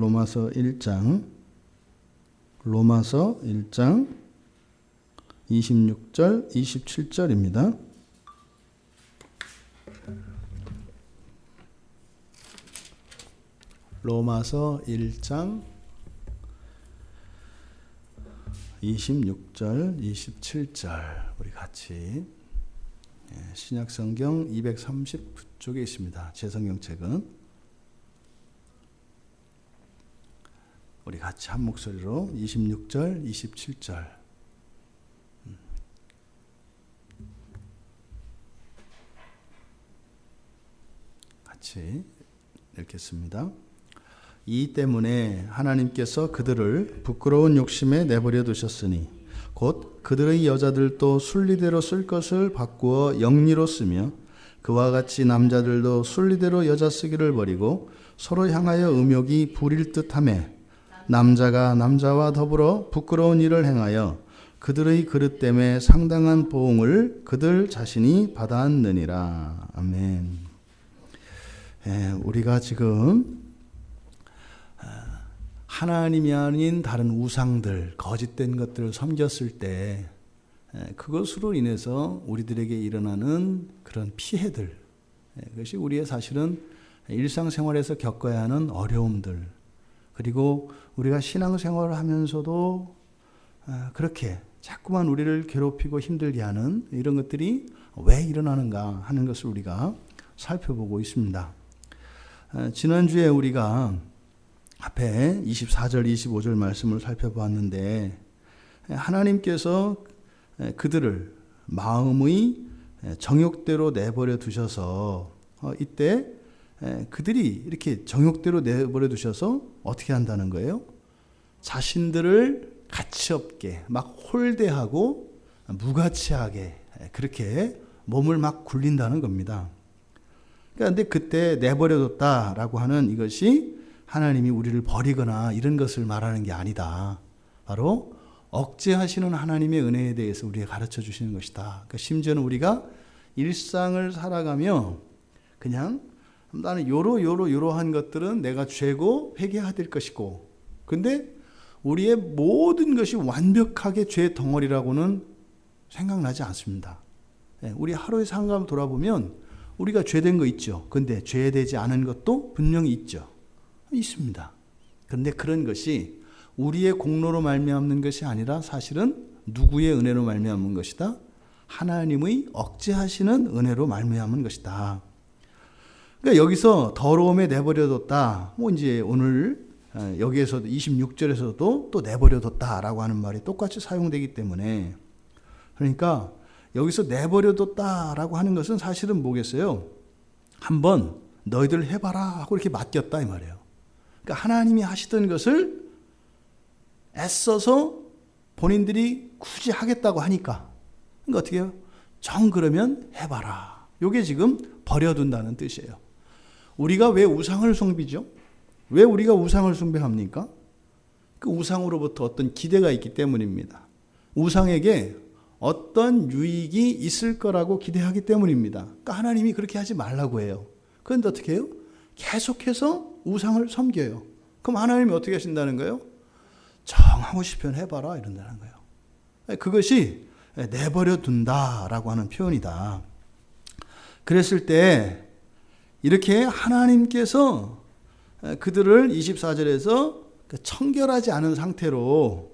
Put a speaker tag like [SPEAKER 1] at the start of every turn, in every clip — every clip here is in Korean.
[SPEAKER 1] 로마서 1장 26절 27절입니다. 로마서 1장 26절 27절 우리 같이 신약성경 239쪽에 있습니다. 제 성경책은 우리 같이 한 목소리로 26절 27절 같이 읽겠습니다. 이 때문에 하나님께서 그들을 부끄러운 욕심에 내버려 두셨으니 곧 그들의 여자들도 순리대로 쓸 것을 바꾸어 영리로 쓰며 그와 같이 남자들도 순리대로 여자 쓰기를 버리고 서로 향하여 음욕이 부릴 듯하며 남자가 남자와 더불어 부끄러운 일을 행하여 그들의 그릇 때문에 상당한 보응을 그들 자신이 받았느니라. 아멘. 우리가 지금 하나님이 아닌 다른 우상들, 거짓된 것들을 섬겼을 때 그것으로 인해서 우리들에게 일어나는 그런 피해들, 그것이 우리의 사실은 일상생활에서 겪어야 하는 어려움들, 그리고 우리가 신앙생활을 하면서도 그렇게 자꾸만 우리를 괴롭히고 힘들게 하는 이런 것들이 왜 일어나는가 하는 것을 우리가 살펴보고 있습니다. 지난주에 우리가 앞에 24절 25절 말씀을 살펴보았는데 하나님께서 그들을 마음의 정욕대로 내버려 두셔서 이때 그들이 이렇게 정욕대로 내버려 두셔서 어떻게 한다는 거예요? 자신들을 가치없게 막 홀대하고 무가치하게 그렇게 몸을 막 굴린다는 겁니다. 그런데 그때 내버려뒀다라고 하는 이것이 하나님이 우리를 버리거나 이런 것을 말하는 게 아니다. 바로 억제하시는 하나님의 은혜에 대해서 우리에게 가르쳐 주시는 것이다. 그러니까 심지어는 우리가 일상을 살아가며 그냥 나는 요러한 것들은 내가 죄고 회개해야 될 것이고, 근데 우리의 모든 것이 완벽하게 죄 덩어리라고는 생각나지 않습니다. 우리 하루의 삶을 돌아보면 우리가 죄된 거 있죠. 근데 죄되지 않은 것도 분명히 있죠. 있습니다. 그런데 그런 것이 우리의 공로로 말미암는 것이 아니라 사실은 누구의 은혜로 말미암은 것이다? 하나님의 억제하시는 은혜로 말미암은 것이다. 그러니까 여기서 더러움에 내버려뒀다. 이제 오늘 여기에서도 26절에서도 또 내버려뒀다라고 하는 말이 똑같이 사용되기 때문에, 그러니까 여기서 내버려뒀다라고 하는 것은 사실은 뭐겠어요? 한번 너희들 해봐라 하고 이렇게 맡겼다 이 말이에요. 그러니까 하나님이 하시던 것을 애써서 본인들이 굳이 하겠다고 하니까, 그러니까 어떻게 해요? 그러면 해봐라. 이게 지금 버려둔다는 뜻이에요. 우리가 왜 우상을 숭배죠? 왜 우리가 우상을 숭배합니까? 그 우상으로부터 어떤 기대가 있기 때문입니다. 우상에게 어떤 유익이 있을 거라고 기대하기 때문입니다. 그러니까 하나님이 그렇게 하지 말라고 해요. 그런데 어떻게 해요? 계속해서 우상을 섬겨요. 그럼 하나님이 어떻게 하신다는 거예요? 정하고 싶으면 해봐라 이런다는 거예요. 그것이 내버려 둔다라고 하는 표현이다. 그랬을 때 이렇게 하나님께서 그들을 24절에서 청결하지 않은 상태로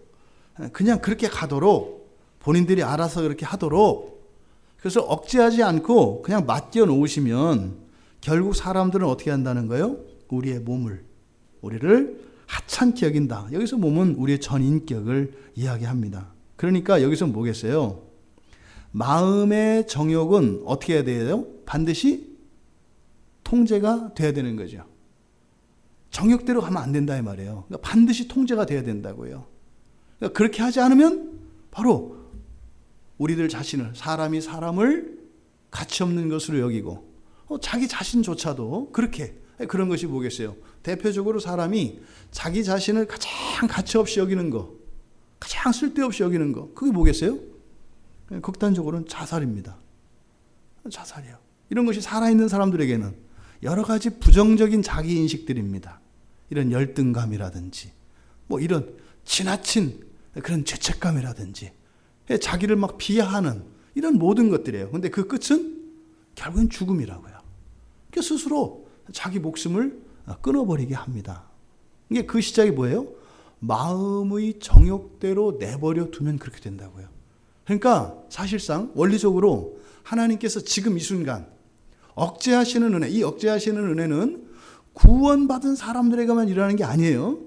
[SPEAKER 1] 그냥 그렇게 가도록, 본인들이 알아서 그렇게 하도록, 그래서 억제하지 않고 그냥 맡겨 놓으시면 결국 사람들은 어떻게 한다는 거예요? 우리의 몸을, 우리를 하찮게 여긴다. 여기서 몸은 우리의 전인격을 이야기합니다. 그러니까 여기서 뭐겠어요? 마음의 정욕은 어떻게 해야 돼요? 반드시 통제가 돼야 되는 거죠. 정욕대로 가면 안 된다 이 말이에요. 그러니까 반드시 통제가 돼야 된다고요. 그러니까 그렇게 하지 않으면 바로 우리들 자신을, 사람이 사람을 가치 없는 것으로 여기고 자기 자신조차도 그렇게, 그런 것이 뭐겠어요? 대표적으로 사람이 자기 자신을 가장 가치 없이 여기는 거, 가장 쓸데없이 여기는 거, 그게 뭐겠어요? 극단적으로는 자살입니다. 자살이요. 이런 것이 살아있는 사람들에게는 여러 가지 부정적인 자기인식들입니다. 이런 열등감이라든지 뭐 이런 지나친 그런 죄책감이라든지 자기를 막 비하하는 이런 모든 것들이에요. 근데 그 끝은 결국은 죽음이라고요. 그러니까 스스로 자기 목숨을 끊어버리게 합니다. 이게 그 시작이 뭐예요? 마음의 정욕대로 내버려 두면 그렇게 된다고요. 그러니까 사실상 원리적으로 하나님께서 지금 이 순간 억제하시는 은혜, 이 억제하시는 은혜는 구원받은 사람들에게만 일어나는 게 아니에요.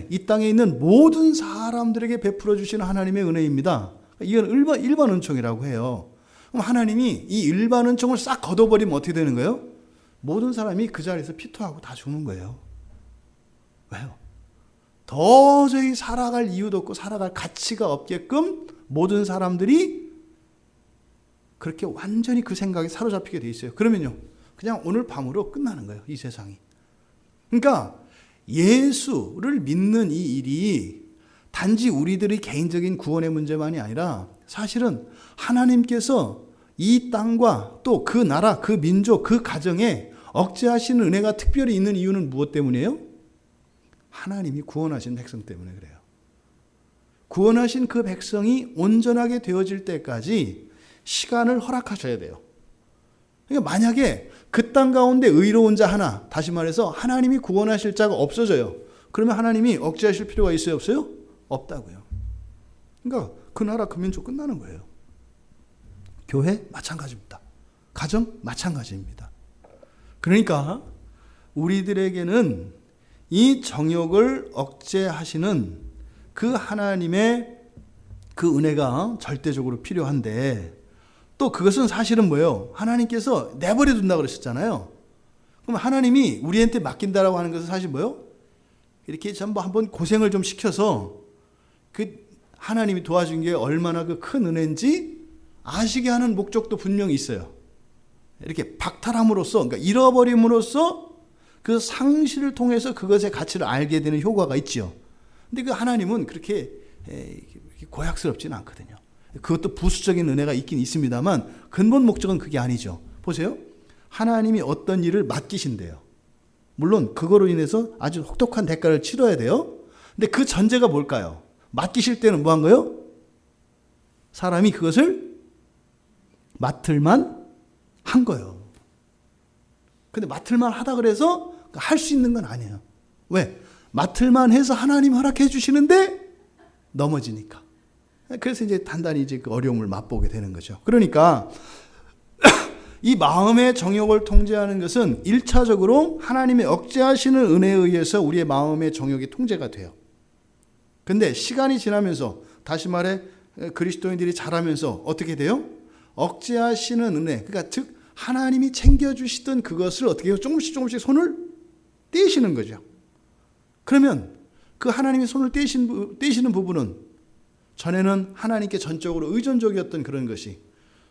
[SPEAKER 1] 이 땅에 있는 모든 사람들에게 베풀어 주시는 하나님의 은혜입니다. 이건 일반 은총이라고 해요. 그럼 하나님이 이 일반 은총을 싹 걷어버리면 어떻게 되는 거예요? 모든 사람이 그 자리에서 피토하고 다 죽는 거예요. 왜요? 도저히 살아갈 이유도 없고 살아갈 가치가 없게끔 모든 사람들이 그렇게 완전히 그 생각에 사로잡히게 돼 있어요. 그러면요, 그냥 오늘 밤으로 끝나는 거예요, 이 세상이. 그러니까 예수를 믿는 이 일이 단지 우리들의 개인적인 구원의 문제만이 아니라 사실은 하나님께서 이 땅과 또 그 나라, 그 민족, 그 가정에 억제하시는 은혜가 특별히 있는 이유는 무엇 때문이에요? 하나님이 구원하신 백성 때문에 그래요. 구원하신 그 백성이 온전하게 되어질 때까지 시간을 허락하셔야 돼요. 그러니까 만약에 그 땅 가운데 의로운 자 하나, 다시 말해서 하나님이 구원하실 자가 없어져요. 그러면 하나님이 억제하실 필요가 있어요, 없어요? 없다고요. 그러니까 그 나라, 그 민족 끝나는 거예요. 교회 마찬가지입니다. 가정 마찬가지입니다. 그러니까 우리들에게는 이 정욕을 억제하시는 그 하나님의 그 은혜가 절대적으로 필요한데, 또 그것은 사실은 뭐예요? 하나님께서 내버려 둔다 그러셨잖아요. 그럼 하나님이 우리한테 맡긴다라고 하는 것은 사실 뭐예요? 이렇게 전부 한번 고생을 좀 시켜서 그 하나님이 도와준 게 얼마나 그 큰 은혜인지 아시게 하는 목적도 분명히 있어요. 이렇게 박탈함으로써, 그러니까 잃어버림으로써 그 상실을 통해서 그것의 가치를 알게 되는 효과가 있죠. 근데 그 하나님은 그렇게 고약스럽지는 않거든요. 그것도 부수적인 은혜가 있긴 있습니다만 근본 목적은 그게 아니죠. 보세요. 하나님이 어떤 일을 맡기신대요. 물론 그거로 인해서 아주 혹독한 대가를 치러야 돼요. 근데 그 전제가 뭘까요? 맡기실 때는 뭐 한 거예요? 사람이 그것을 맡을만 한 거예요. 근데 맡을만 하다 그래서 할 수 있는 건 아니에요. 왜? 맡을만 해서 하나님 허락해 주시는데 넘어지니까. 그래서 이제 단단히 이제 그 어려움을 맛보게 되는 거죠. 그러니까 이 마음의 정욕을 통제하는 것은 1차적으로 하나님의 억제하시는 은혜에 의해서 우리의 마음의 정욕이 통제가 돼요. 근데 시간이 지나면서, 다시 말해 그리스도인들이 자라면서 어떻게 돼요? 억제하시는 은혜, 그러니까 즉 하나님이 챙겨주시던 그것을 어떻게 해요? 조금씩 손을 떼시는 거죠. 그러면 그 하나님이 손을 떼시는 부분은 전에는 하나님께 전적으로 의존적이었던 그런 것이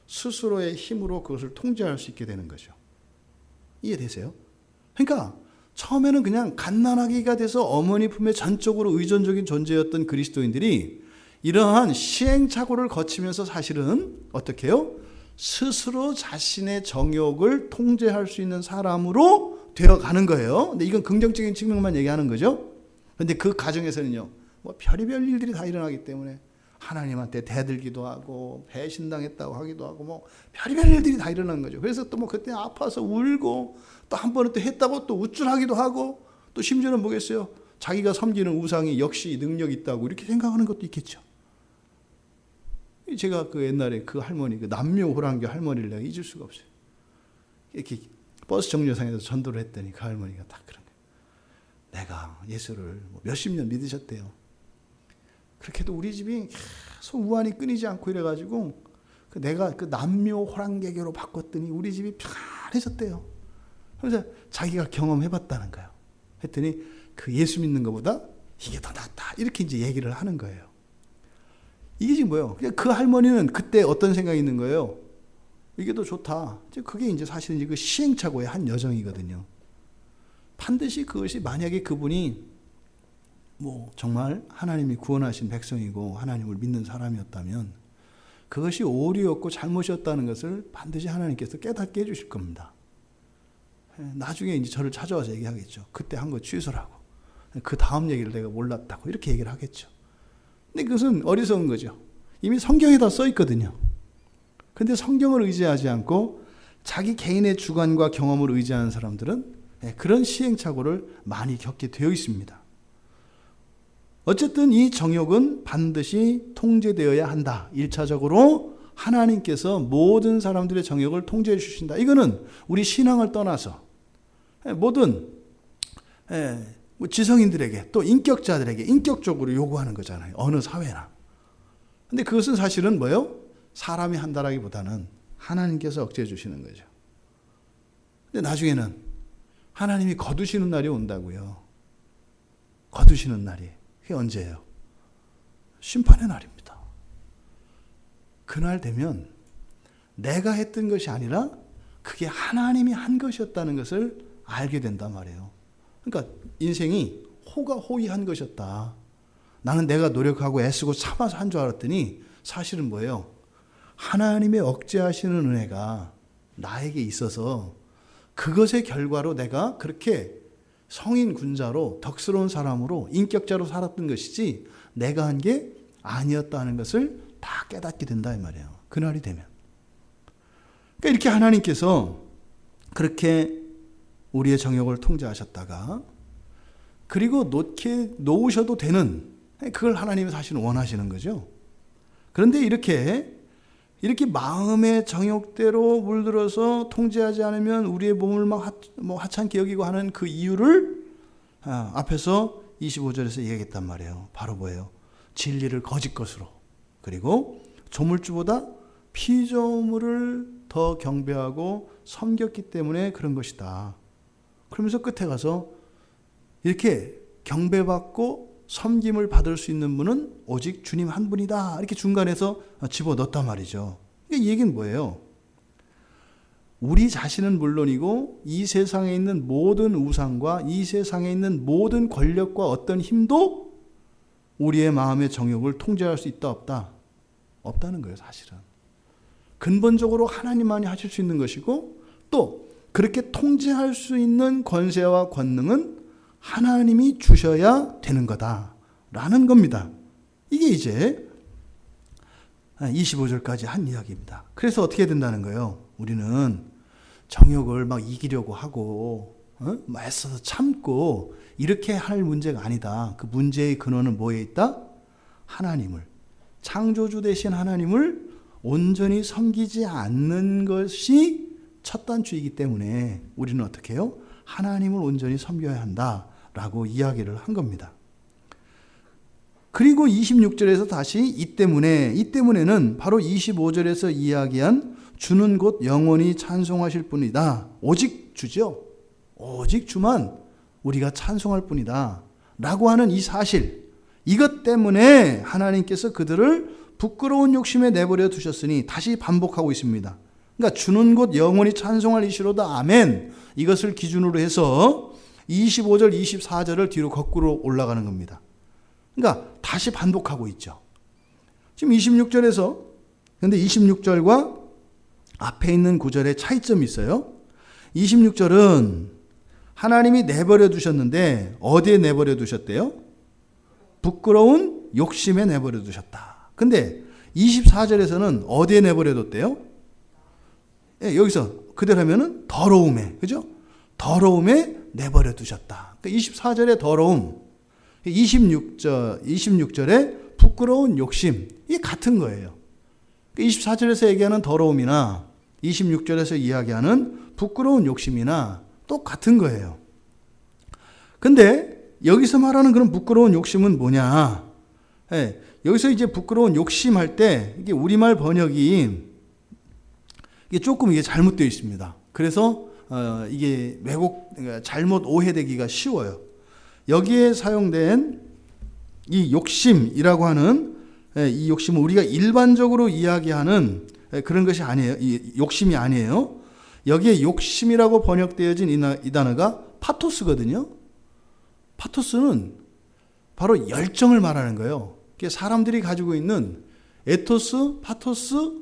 [SPEAKER 1] 스스로의 힘으로 그것을 통제할 수 있게 되는 거죠. 이해되세요? 그러니까 처음에는 그냥 갓난아기가 돼서 어머니 품에 전적으로 의존적인 존재였던 그리스도인들이 이러한 시행착오를 거치면서 사실은 어떻게 해요? 스스로 자신의 정욕을 통제할 수 있는 사람으로 되어가는 거예요. 근데 이건 긍정적인 측면만 얘기하는 거죠. 근데 그 과정에서는요, 뭐 별의별 일들이 다 일어나기 때문에 하나님한테 대들기도 하고 배신당했다고 하기도 하고 뭐 별의별 일들이 다 일어나는 거죠. 그래서 또 뭐 그때 아파서 울고 또 한 번은 또 했다고 또 우쭐하기도 하고 또 심지어는 뭐겠어요? 자기가 섬기는 우상이 역시 능력이 있다고 이렇게 생각하는 것도 있겠죠. 제가 그 옛날에 그 할머니, 그 남묘호랑교 할머니를 내가 잊을 수가 없어요. 이렇게 버스 정류장에서 전도를 했더니 그 할머니가 딱 그런 거예요. 내가 예수를 몇십 년 믿으셨대요. 그렇게 해도 우리 집이 계속 우환이 끊이지 않고 이래가지고 내가 그 남묘호랑개교로 바꿨더니 우리 집이 편해졌대요. 그래서 자기가 경험해봤다는 거예요. 했더니 그 예수 믿는 것보다 이게 더 낫다. 이렇게 이제 얘기를 하는 거예요. 이게 지금 뭐예요? 그 할머니는 그때 어떤 생각이 있는 거예요? 이게 더 좋다. 그게 이제 사실은 그 시행착오의 한 여정이거든요. 반드시 그것이 만약에 그분이 뭐 정말 하나님이 구원하신 백성이고 하나님을 믿는 사람이었다면 그것이 오류였고 잘못이었다는 것을 반드시 하나님께서 깨닫게 해주실 겁니다. 나중에 이제 저를 찾아와서 얘기하겠죠. 그때 한 거 취소라고. 그 다음 얘기를 내가 몰랐다고 이렇게 얘기를 하겠죠. 근데 그것은 어리석은 거죠. 이미 성경에 다 써 있거든요. 근데 성경을 의지하지 않고 자기 개인의 주관과 경험을 의지하는 사람들은 그런 시행착오를 많이 겪게 되어 있습니다. 어쨌든 이 정욕은 반드시 통제되어야 한다. 1차적으로 하나님께서 모든 사람들의 정욕을 통제해 주신다. 이거는 우리 신앙을 떠나서 모든 지성인들에게 또 인격자들에게 인격적으로 요구하는 거잖아요. 어느 사회나. 근데 그것은 사실은 뭐예요? 사람이 한다라기보다는 하나님께서 억제해 주시는 거죠. 근데 나중에는 하나님이 거두시는 날이 온다고요. 거두시는 날이. 그게 언제예요? 심판의 날입니다. 그날 되면 내가 했던 것이 아니라 그게 하나님이 한 것이었다는 것을 알게 된단 말이에요. 그러니까 인생이 호가호위한 것이었다. 나는 내가 노력하고 애쓰고 참아서 한 줄 알았더니 사실은 뭐예요? 하나님의 억제하시는 은혜가 나에게 있어서 그것의 결과로 내가 그렇게 성인 군자로 덕스러운 사람으로 인격자로 살았던 것이지 내가 한 게 아니었다는 것을 다 깨닫게 된다 이 말이에요. 그날이 되면. 그러니까 이렇게 하나님께서 그렇게 우리의 정욕을 통제하셨다가 그리고 놓으셔도 되는 그걸 하나님이 사실은 원하시는 거죠. 그런데 이렇게 마음의 정욕대로 물들어서 통제하지 않으면 우리의 몸을 막 하찮게 여기고 하는 그 이유를 앞에서 25절에서 얘기했단 말이에요. 바로 뭐예요? 진리를 거짓 것으로 그리고 조물주보다 피조물을 더 경배하고 섬겼기 때문에 그런 것이다. 그러면서 끝에 가서 이렇게 경배받고 섬김을 받을 수 있는 분은 오직 주님 한 분이다. 이렇게 중간에서 집어넣었단 말이죠. 이 얘기는 뭐예요? 우리 자신은 물론이고 이 세상에 있는 모든 우상과 이 세상에 있는 모든 권력과 어떤 힘도 우리의 마음의 정욕을 통제할 수 있다 없다? 없다는 거예요, 사실은. 근본적으로 하나님만이 하실 수 있는 것이고 또 그렇게 통제할 수 있는 권세와 권능은 하나님이 주셔야 되는 거다라는 겁니다. 이게 이제 25절까지 한 이야기입니다. 그래서 어떻게 된다는 거예요? 우리는 정욕을 막 이기려고 하고 막 애써서 참고 이렇게 할 문제가 아니다. 그 문제의 근원은 뭐에 있다? 하나님을, 창조주 되신 하나님을 온전히 섬기지 않는 것이 첫 단추이기 때문에 우리는 어떻게 해요? 하나님을 온전히 섬겨야 한다라고 이야기를 한 겁니다. 그리고 26절에서 다시 이 때문에는 바로 25절에서 이야기한 주는 곧 영원히 찬송하실 뿐이다. 오직 주죠. 오직 주만 우리가 찬송할 뿐이다. 라고 하는 이 사실, 이것 때문에 하나님께서 그들을 부끄러운 욕심에 내버려 두셨으니 다시 반복하고 있습니다. 그러니까 주는 곧 영원히 찬송할 이시로다. 아멘. 이것을 기준으로 해서 25절, 24절을 뒤로 거꾸로 올라가는 겁니다. 그러니까 다시 반복하고 있죠. 지금 26절에서 근데 26절과 앞에 있는 구절에 차이점이 있어요. 26절은 하나님이 내버려 두셨는데 어디에 내버려 두셨대요? 부끄러운 욕심에 내버려 두셨다. 근데 24절에서는 어디에 내버려 뒀대요? 여기서 그대로 하면은 더러움에, 그죠? 더러움에 내버려 두셨다. 그러니까 24절의 더러움, 26절의 부끄러운 욕심, 이게 같은 거예요. 24절에서 얘기하는 더러움이나 26절에서 이야기하는 부끄러운 욕심이나 똑같은 거예요. 근데 여기서 말하는 그런 부끄러운 욕심은 뭐냐? 여기서 이제 부끄러운 욕심할 때 이게 우리말 번역이 이게 조금 이게 잘못되어 있습니다. 그래서 이게 잘못 오해되기가 쉬워요. 여기에 사용된 이 욕심이라고 하는 이 욕심은 우리가 일반적으로 이야기하는 그런 것이 아니에요. 이 욕심이 아니에요. 여기에 욕심이라고 번역되어진 이 단어가 파토스거든요. 파토스는 바로 열정을 말하는 거예요. 사람들이 가지고 있는 에토스, 파토스,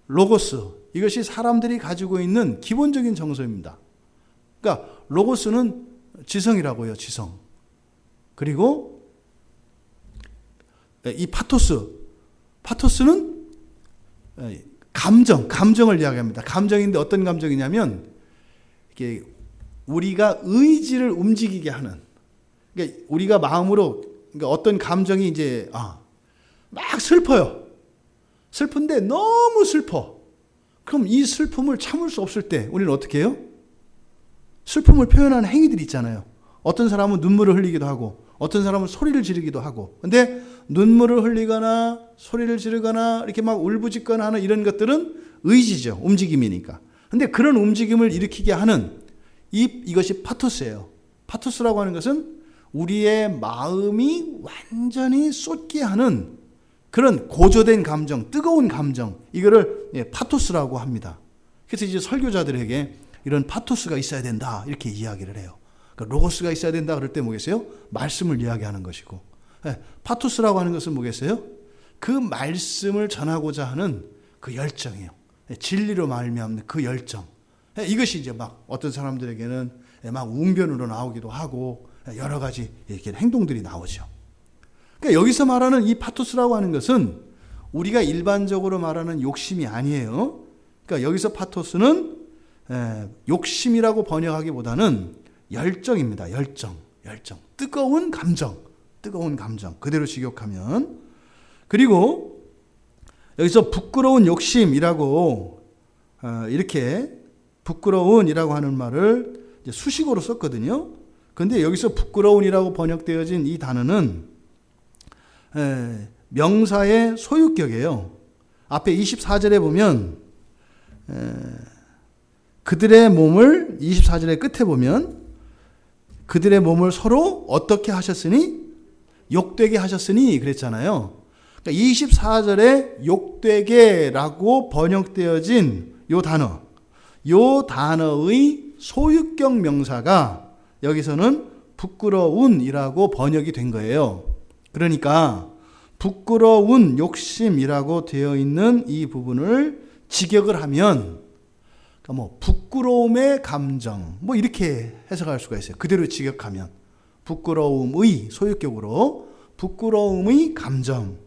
[SPEAKER 1] 로고스, 이것이 사람들이 가지고 있는 기본적인 정서입니다. 그러니까 로고스는 지성이라고요. 지성. 그리고 이 파토스는 감정을 이야기합니다. 감정인데 어떤 감정이냐면 이게 우리가 의지를 움직이게 하는. 그러니까 우리가 마음으로 그러니까 어떤 감정이 이제 막 슬퍼요. 슬픈데 너무 슬퍼. 그럼 이 슬픔을 참을 수 없을 때 우리는 어떻게 해요? 슬픔을 표현하는 행위들이 있잖아요. 어떤 사람은 눈물을 흘리기도 하고 어떤 사람은 소리를 지르기도 하고. 근데 눈물을 흘리거나 소리를 지르거나 이렇게 막 울부짖거나 하는 이런 것들은 의지죠. 움직임이니까. 근데 그런 움직임을 일으키게 하는 이것이 파토스예요. 파토스라고 하는 것은 우리의 마음이 완전히 쏟게 하는 그런 고조된 감정, 뜨거운 감정, 이거를 파토스라고 합니다. 그래서 이제 설교자들에게 이런 파토스가 있어야 된다 이렇게 이야기를 해요. 그러니까 로고스가 있어야 된다 그럴 때 뭐겠어요? 말씀을 이야기하는 것이고, 파토스라고 하는 것은 뭐겠어요? 그 말씀을 전하고자 하는 그 열정이에요. 진리로 말미암는 그 열정. 이것이 이제 막 어떤 사람들에게는 막 웅변으로 나오기도 하고 여러 가지 이렇게 행동들이 나오죠. 그러니까 여기서 말하는 이 파토스라고 하는 것은 우리가 일반적으로 말하는 욕심이 아니에요. 그러니까 여기서 파토스는 욕심이라고 번역하기보다는 열정입니다. 열정. 뜨거운 감정. 그대로 직역하면. 그리고 여기서 부끄러운 욕심이라고 이렇게 부끄러운이라고 하는 말을 이제 수식어로 썼거든요. 그런데 여기서 부끄러운이라고 번역되어진 이 단어는 명사의 소유격이에요. 앞에 24절에 보면 그들의 몸을 24절의 끝에 보면 그들의 몸을 서로 어떻게 하셨으니? 욕되게 하셨으니 그랬잖아요. 그러니까 24절에 욕되게라고 번역되어진 요 단어의 소유격 명사가 여기서는 부끄러운이라고 번역이 된 거예요. 그러니까 부끄러운 욕심이라고 되어 있는 이 부분을 직역을 하면 그러니까 부끄러움의 감정 이렇게 해석할 수가 있어요. 그대로 직역하면 부끄러움의 소유격으로 부끄러움의 감정.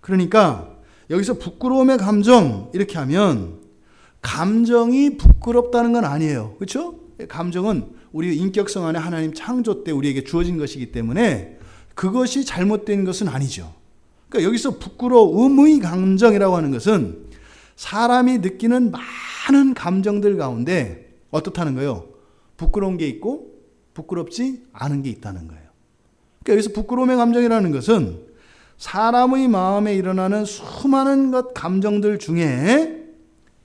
[SPEAKER 1] 그러니까 여기서 부끄러움의 감정 이렇게 하면 감정이 부끄럽다는 건 아니에요. 그렇죠? 감정은 우리 인격성 안에 하나님 창조 때 우리에게 주어진 것이기 때문에 그것이 잘못된 것은 아니죠. 그러니까 여기서 부끄러움의 감정이라고 하는 것은 사람이 느끼는 많은 감정들 가운데 어떻다는 거예요? 부끄러운 게 있고 부끄럽지 않은 게 있다는 거예요. 그러니까 여기서 부끄러움의 감정이라는 것은 사람의 마음에 일어나는 수많은 감정들 중에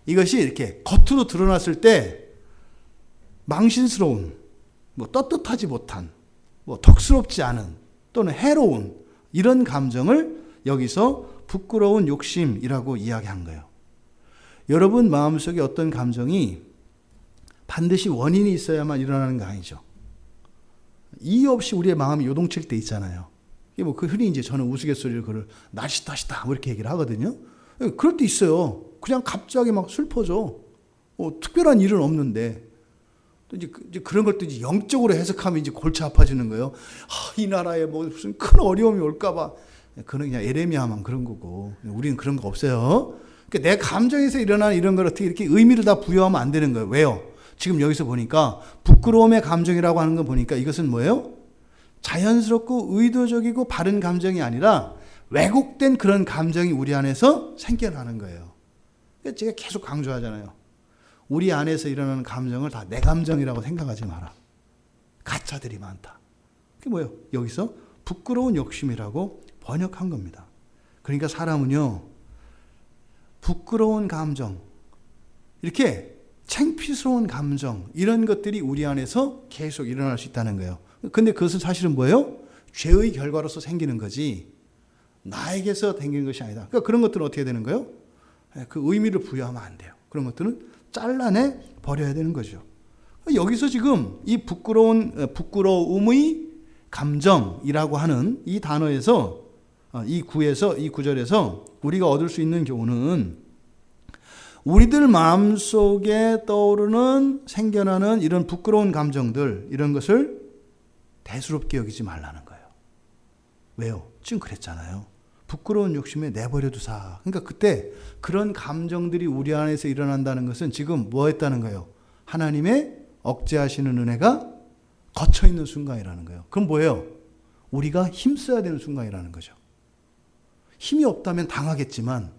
[SPEAKER 1] 이것이 이렇게 겉으로 드러났을 때 망신스러운, 떳떳하지 못한, 덕스럽지 않은 또는 해로운 이런 감정을 여기서 부끄러운 욕심이라고 이야기한 거예요. 여러분 마음속에 어떤 감정이 반드시 원인이 있어야만 일어나는 거 아니죠. 이유 없이 우리의 마음이 요동칠 때 있잖아요. 이게 그 흔히 이제 저는 우스갯소리를 그걸 나시다시다 이렇게 얘기를 하거든요. 그럴 때 있어요. 그냥 갑자기 막 슬퍼져. 특별한 일은 없는데. 또 이제 그런 것도 이제 영적으로 해석하면 이제 골치 아파지는 거예요. 이 나라에 무슨 큰 어려움이 올까봐. 그건 그냥 에레미야만 그런 거고. 우리는 그런 거 없어요. 그러니까 내 감정에서 일어나는 이런 걸 어떻게 이렇게 의미를 다 부여하면 안 되는 거예요. 왜요? 지금 여기서 보니까 부끄러움의 감정이라고 하는 거 보니까 이것은 뭐예요? 자연스럽고 의도적이고 바른 감정이 아니라 왜곡된 그런 감정이 우리 안에서 생겨나는 거예요. 그러니까 제가 계속 강조하잖아요. 우리 안에서 일어나는 감정을 다 내 감정이라고 생각하지 마라. 가짜들이 많다. 그게 뭐예요? 여기서 부끄러운 욕심이라고 번역한 겁니다. 그러니까 사람은요, 부끄러운 감정, 이렇게 창피스러운 감정, 이런 것들이 우리 안에서 계속 일어날 수 있다는 거예요. 근데 그것은 사실은 뭐예요? 죄의 결과로서 생기는 거지 나에게서 생기는 것이 아니다. 그러니까 그런 것들은 어떻게 되는 거예요? 그 의미를 부여하면 안 돼요. 그런 것들은 잘라내 버려야 되는 거죠. 여기서 지금 이 부끄러움의 감정이라고 하는 이 단어에서 이 구절에서 우리가 얻을 수 있는 교훈은 우리들 마음속에 떠오르는 생겨나는 이런 부끄러운 감정들, 이런 것을 대수롭게 여기지 말라는 거예요. 왜요? 지금 그랬잖아요. 부끄러운 욕심에 내버려 두사. 그러니까 그때 그런 감정들이 우리 안에서 일어난다는 것은 지금 뭐 했다는 거예요? 하나님의 억제하시는 은혜가 거쳐 있는 순간이라는 거예요. 그럼 뭐예요? 우리가 힘써야 되는 순간이라는 거죠. 힘이 없다면 당하겠지만,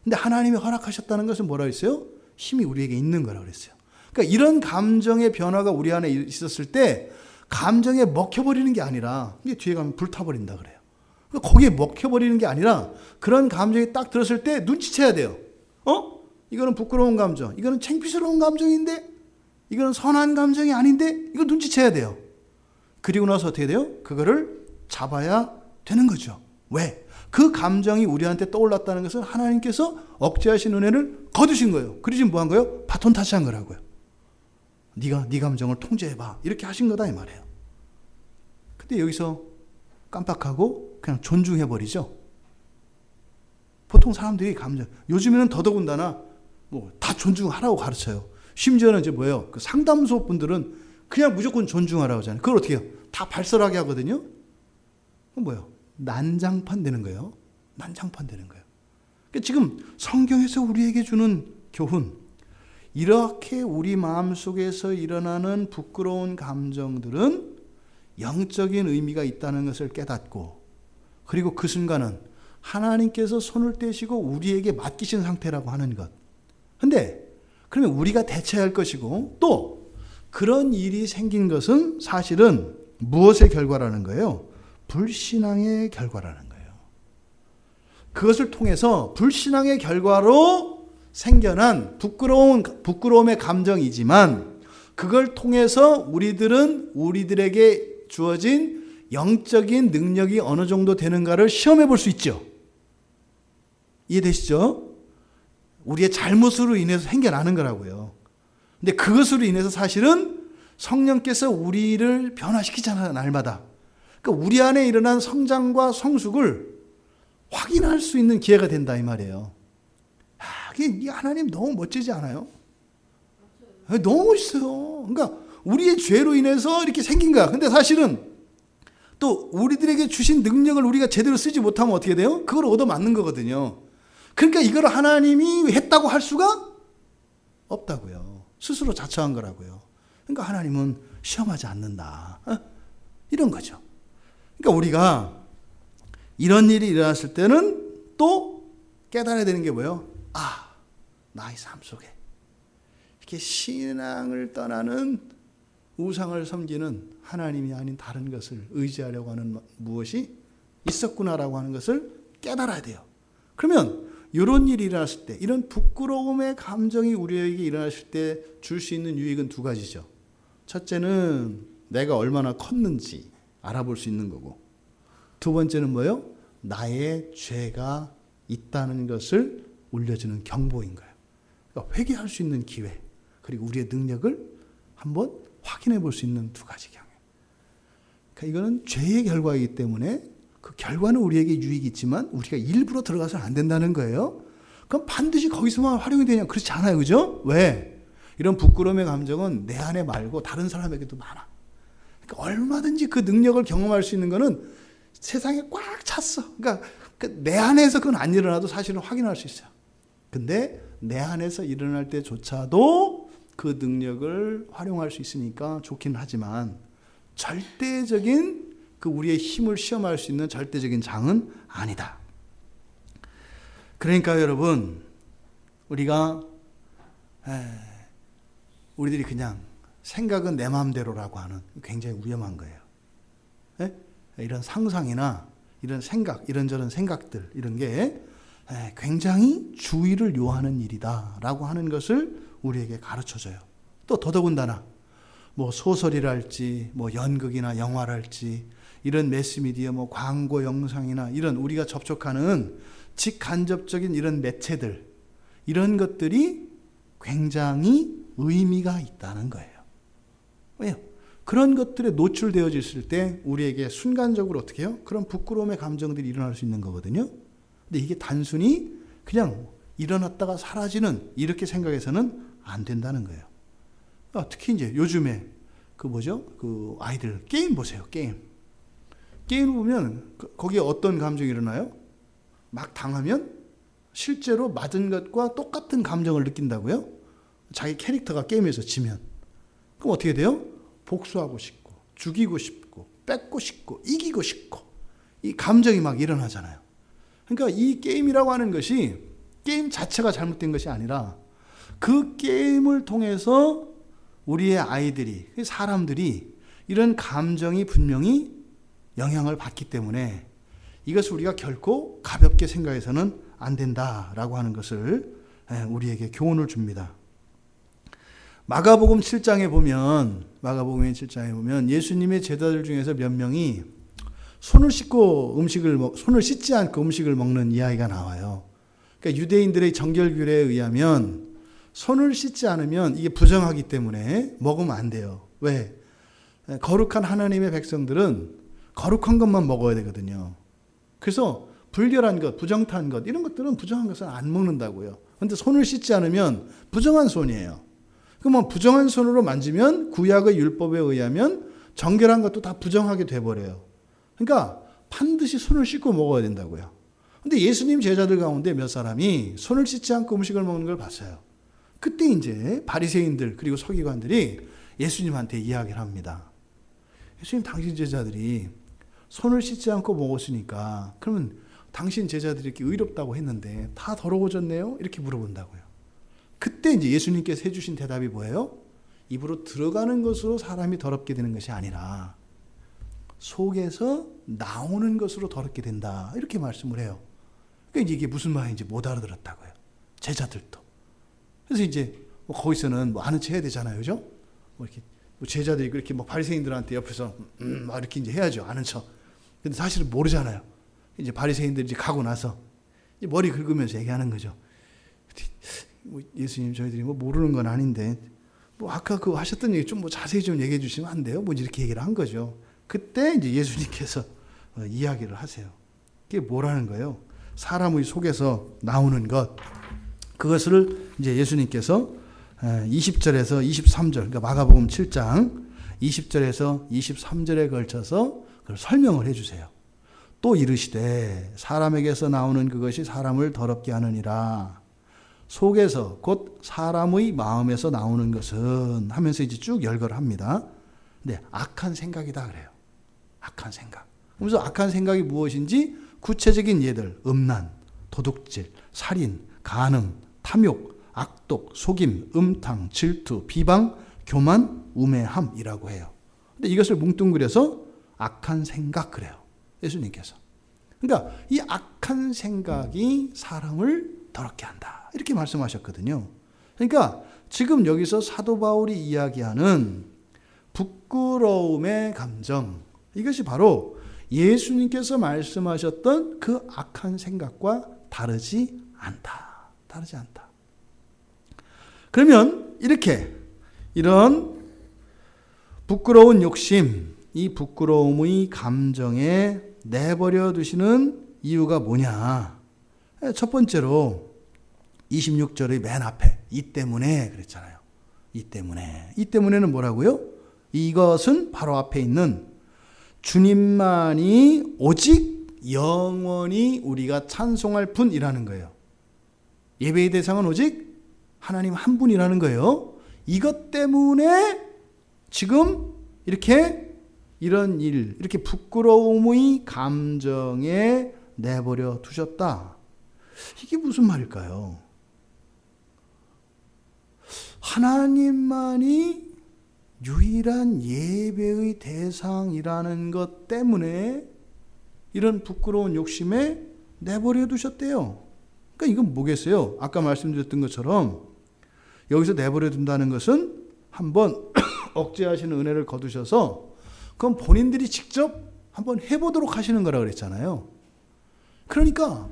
[SPEAKER 1] 근데 하나님이 허락하셨다는 것은 뭐라 했어요? 힘이 우리에게 있는 거라 그랬어요. 그러니까 이런 감정의 변화가 우리 안에 있었을 때 감정에 먹혀버리는 게 아니라, 이게 뒤에 가면 불타버린다 그래요. 거기에 먹혀버리는 게 아니라 그런 감정이 딱 들었을 때 눈치채야 돼요. 이거는 부끄러운 감정, 이거는 창피스러운 감정인데, 이거는 선한 감정이 아닌데, 이거 눈치채야 돼요. 그리고 나서 어떻게 돼요? 그거를 잡아야 되는 거죠. 왜? 그 감정이 우리한테 떠올랐다는 것은 하나님께서 억제하신 은혜를 거두신 거예요. 그러지 뭐 한 거예요? 바톤 타치한 거라고요. 네가 네 감정을 통제해봐. 이렇게 하신 거다 이 말이에요. 근데 여기서 깜빡하고 그냥 존중해버리죠. 보통 사람들이 감정, 요즘에는 더더군다나 뭐 다 존중하라고 가르쳐요. 심지어는 이제 뭐예요? 그 상담소 분들은 그냥 무조건 존중하라고 하잖아요. 그걸 어떻게 해요? 다 발설하게 하거든요. 그건 뭐예요? 난장판 되는 거예요. 난장판 되는 거예요. 그러니까 지금 성경에서 우리에게 주는 교훈, 이렇게 우리 마음속에서 일어나는 부끄러운 감정들은 영적인 의미가 있다는 것을 깨닫고, 그리고 그 순간은 하나님께서 손을 떼시고 우리에게 맡기신 상태라고 하는 것. 근데 그러면 우리가 대처할 것이고, 또 그런 일이 생긴 것은 사실은 무엇의 결과라는 거예요? 불신앙의 결과라는 거예요. 그것을 통해서 불신앙의 결과로 생겨난 부끄러움의 감정이지만, 그걸 통해서 우리들에게 주어진 영적인 능력이 어느 정도 되는가를 시험해 볼 수 있죠. 이해되시죠? 우리의 잘못으로 인해서 생겨나는 거라고요. 근데 그것으로 인해서 사실은 성령께서 우리를 변화시키잖아요, 날마다. 그러니까 우리 안에 일어난 성장과 성숙을 확인할 수 있는 기회가 된다 이 말이에요. 이게 하나님 너무 멋지지 않아요? 너무 멋있어요. 그러니까 우리의 죄로 인해서 이렇게 생긴 거야. 근데 사실은 또 우리들에게 주신 능력을 우리가 제대로 쓰지 못하면 어떻게 돼요? 그걸 얻어맞는 거거든요. 그러니까 이걸 하나님이 했다고 할 수가 없다고요. 스스로 자처한 거라고요. 그러니까 하나님은 시험하지 않는다. 이런 거죠. 그러니까 우리가 이런 일이 일어났을 때는 또 깨달아야 되는 게 뭐예요? 나의 삶 속에 이렇게 신앙을 떠나는 우상을 섬기는 하나님이 아닌 다른 것을 의지하려고 하는 무엇이 있었구나라고 하는 것을 깨달아야 돼요. 그러면 이런 일이 일어났을 때, 이런 부끄러움의 감정이 우리에게 일어났을 때 줄 수 있는 유익은 두 가지죠. 첫째는 내가 얼마나 컸는지 알아볼 수 있는 거고, 두 번째는 뭐예요? 나의 죄가 있다는 것을 울려주는 경보인 거예요. 그러니까 회개할 수 있는 기회, 그리고 우리의 능력을 한번 확인해 볼 수 있는 두 가지 경우. 그러니까 이거는 죄의 결과이기 때문에 그 결과는 우리에게 유익이 있지만 우리가 일부러 들어가서는 안 된다는 거예요. 그럼 반드시 거기서만 활용이 되냐? 그렇지 않아요. 그죠? 왜? 이런 부끄러움의 감정은 내 안에 말고 다른 사람에게도 많아. 그러니까 얼마든지 그 능력을 경험할 수 있는 거는 세상에 꽉 찼어. 그러니까 내 안에서 그건 안 일어나도 사실은 확인할 수 있어요. 근데 내 안에서 일어날 때조차도 그 능력을 활용할 수 있으니까 좋긴 하지만 절대적인 그 우리의 힘을 시험할 수 있는 절대적인 장은 아니다. 그러니까 여러분, 우리들이 그냥 생각은 내 마음대로라고 하는 굉장히 위험한 거예요. 네? 이런 상상이나 이런 생각, 이런저런 생각들, 이런 게 굉장히 주의를 요하는 일이다라고 하는 것을 우리에게 가르쳐줘요. 또 더더군다나 뭐 소설이랄지 뭐 연극이나 영화랄지 이런 매스미디어, 뭐 광고 영상이나 이런 우리가 접촉하는 직간접적인 이런 매체들, 이런 것들이 굉장히 의미가 있다는 거예요. 왜요? 그런 것들에 노출되어졌을 때 우리에게 순간적으로 어떻게 해요? 그런 부끄러움의 감정들이 일어날 수 있는 거거든요. 근데 이게 단순히 그냥 일어났다가 사라지는 이렇게 생각해서는 안 된다는 거예요. 특히 이제 요즘에 그 아이들 게임 보세요. 게임 보면 거기에 어떤 감정이 일어나요? 막 당하면 실제로 맞은 것과 똑같은 감정을 느낀다고요? 자기 캐릭터가 게임에서 지면. 그럼 어떻게 돼요? 복수하고 싶고, 죽이고 싶고, 뺏고 싶고, 이기고 싶고, 이 감정이 막 일어나잖아요. 그러니까 이 게임이라고 하는 것이 게임 자체가 잘못된 것이 아니라 그 게임을 통해서 우리의 아이들이, 사람들이 이런 감정이 분명히 영향을 받기 때문에 이것을 우리가 결코 가볍게 생각해서는 안 된다라고 하는 것을 우리에게 교훈을 줍니다. 마가복음 7장에 보면 예수님의 제자들 중에서 몇 명이 손을 씻지 않고 음식을 먹는 이야기가 나와요. 그러니까 유대인들의 정결규례에 의하면 손을 씻지 않으면 이게 부정하기 때문에 먹으면 안 돼요. 왜? 거룩한 하나님의 백성들은 거룩한 것만 먹어야 되거든요. 그래서 불결한 것, 부정탄 것, 이런 것들은 부정한 것은 안 먹는다고요. 그런데 손을 씻지 않으면 부정한 손이에요. 그러면 부정한 손으로 만지면 구약의 율법에 의하면 정결한 것도 다 부정하게 돼버려요. 그러니까 반드시 손을 씻고 먹어야 된다고요. 그런데 예수님 제자들 가운데 몇 사람이 손을 씻지 않고 음식을 먹는 걸 봤어요. 그때 이제 바리새인들 그리고 서기관들이 예수님한테 이야기를 합니다. 예수님, 당신 제자들이 손을 씻지 않고 먹었으니까 그러면 당신 제자들이 이렇게 의롭다고 했는데 다 더러워졌네요? 이렇게 물어본다고요. 그때 이제 예수님께서 해주신 대답이 뭐예요? 입으로 들어가는 것으로 사람이 더럽게 되는 것이 아니라 속에서 나오는 것으로 더럽게 된다. 이렇게 말씀을 해요. 그러니까 이게 무슨 말인지 못 알아들었다고요. 제자들도. 그래서 이제 거기서는 아는 체 해야 되잖아요. 그죠? 이렇게 제자들이 그렇게 바리새인들한테 옆에서 막 이렇게 이제 해야죠. 아는 척. 근데 사실은 모르잖아요. 이제 바리새인들이 이제 가고 나서 이제 머리 긁으면서 얘기하는 거죠. 예수님, 저희들이 모르는 건 아닌데 아까 그 하셨던 얘기 좀 자세히 좀 얘기해 주시면 안 돼요? 이렇게 얘기를 한 거죠. 그때 이제 예수님께서 이야기를 하세요. 그게 뭐라는 거예요? 사람의 속에서 나오는 것. 그것을 이제 예수님께서 20절에서 23절, 그러니까 마가복음 7장 20절에서 23절에 걸쳐서 그걸 설명을 해주세요. 또 이르시되 사람에게서 나오는 그것이 사람을 더럽게 하느니라. 속에서 곧 사람의 마음에서 나오는 것은 하면서 이제 쭉 열거를 합니다. 근데 악한 생각이다 그래요. 악한 생각. 그래서 악한 생각이 무엇인지 구체적인 예들, 음란, 도둑질, 살인, 간음, 탐욕, 악독, 속임, 음탕, 질투, 비방, 교만, 우매함이라고 해요. 근데 이것을 뭉뚱그려서 악한 생각 그래요. 예수님께서. 그러니까 이 악한 생각이 사람을 더럽게 한다. 이렇게 말씀하셨거든요. 그러니까 지금 여기서 사도 바울이 이야기하는 부끄러움의 감정, 이것이 바로 예수님께서 말씀하셨던 그 악한 생각과 다르지 않다. 다르지 않다. 그러면 이런 부끄러운 욕심, 이 부끄러움의 감정에 내버려 두시는 이유가 뭐냐? 첫 번째로 26절의 맨 앞에 이 때문에 그랬잖아요. 이 때문에는 뭐라고요? 이것은 바로 앞에 있는 주님만이 오직 영원히 우리가 찬송할 분이라는 거예요. 예배의 대상은 오직 하나님 한 분이라는 거예요. 이것 때문에 지금 이렇게 부끄러움의 감정에 내버려 두셨다. 이게 무슨 말일까요? 하나님만이 유일한 예배의 대상이라는 것 때문에 이런 부끄러운 욕심에 내버려 두셨대요. 그러니까 이건 뭐겠어요? 아까 말씀드렸던 것처럼 여기서 내버려 둔다는 것은 한번 억제하시는 은혜를 거두셔서 그건 본인들이 직접 한번 해보도록 하시는 거라 그랬잖아요. 그러니까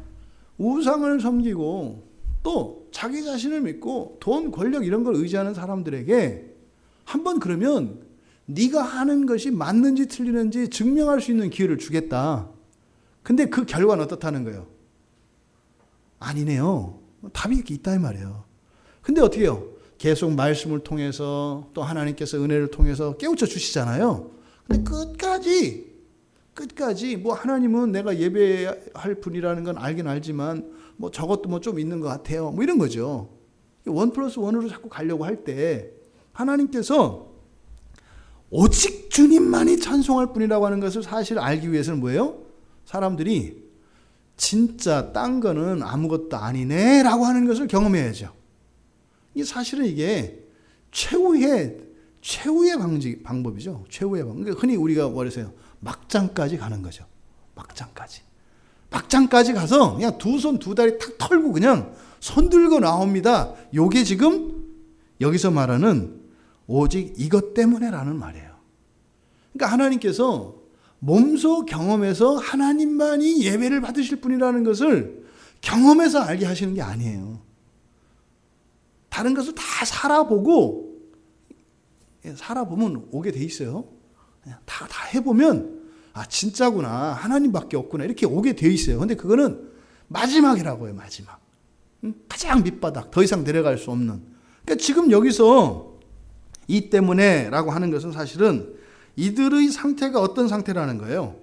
[SPEAKER 1] 우상을 섬기고 또 자기 자신을 믿고 돈, 권력 이런 걸 의지하는 사람들에게 한번 그러면 네가 하는 것이 맞는지 틀리는지 증명할 수 있는 기회를 주겠다. 근데 그 결과는 어떻다는 거예요? 아니네요. 답이 이렇게 있다 이 말이에요. 근데 어떻게 해요? 계속 말씀을 통해서 또 하나님께서 은혜를 통해서 깨우쳐 주시잖아요. 근데 끝까지 뭐 하나님은 내가 예배할 분이라는 건 알긴 알지만 뭐 저것도 뭐 좀 있는 것 같아요. 뭐 이런 거죠. 1+1으로 자꾸 가려고 할 때 하나님께서 오직 주님만이 찬송할 뿐이라고 하는 것을 사실 알기 위해서는 뭐예요? 사람들이 진짜 딴 거는 아무것도 아니네 라고 하는 것을 경험해야죠. 이게 사실은 이게 최후의 방법이죠. 최후의 방법. 그러니까 흔히 우리가 뭐래서요? 막장까지 가는 거죠. 막장까지 가서 그냥 두 손 두 다리 탁 털고 그냥 손 들고 나옵니다. 요게 지금 여기서 말하는 오직 이것 때문에라는 말이에요. 그러니까 하나님께서 몸소 경험해서 하나님만이 예배를 받으실 분이라는 것을 경험해서 알게 하시는 게 아니에요. 다른 것을 다 살아보면 오게 돼 있어요. 다 해보면 아 진짜구나, 하나님밖에 없구나, 이렇게 오게 돼 있어요. 근데 그거는 마지막이라고요. 마지막. 가장 밑바닥, 더 이상 내려갈 수 없는. 그러니까 지금 여기서 이 때문에 라고 하는 것은 사실은 이들의 상태가 어떤 상태라는 거예요?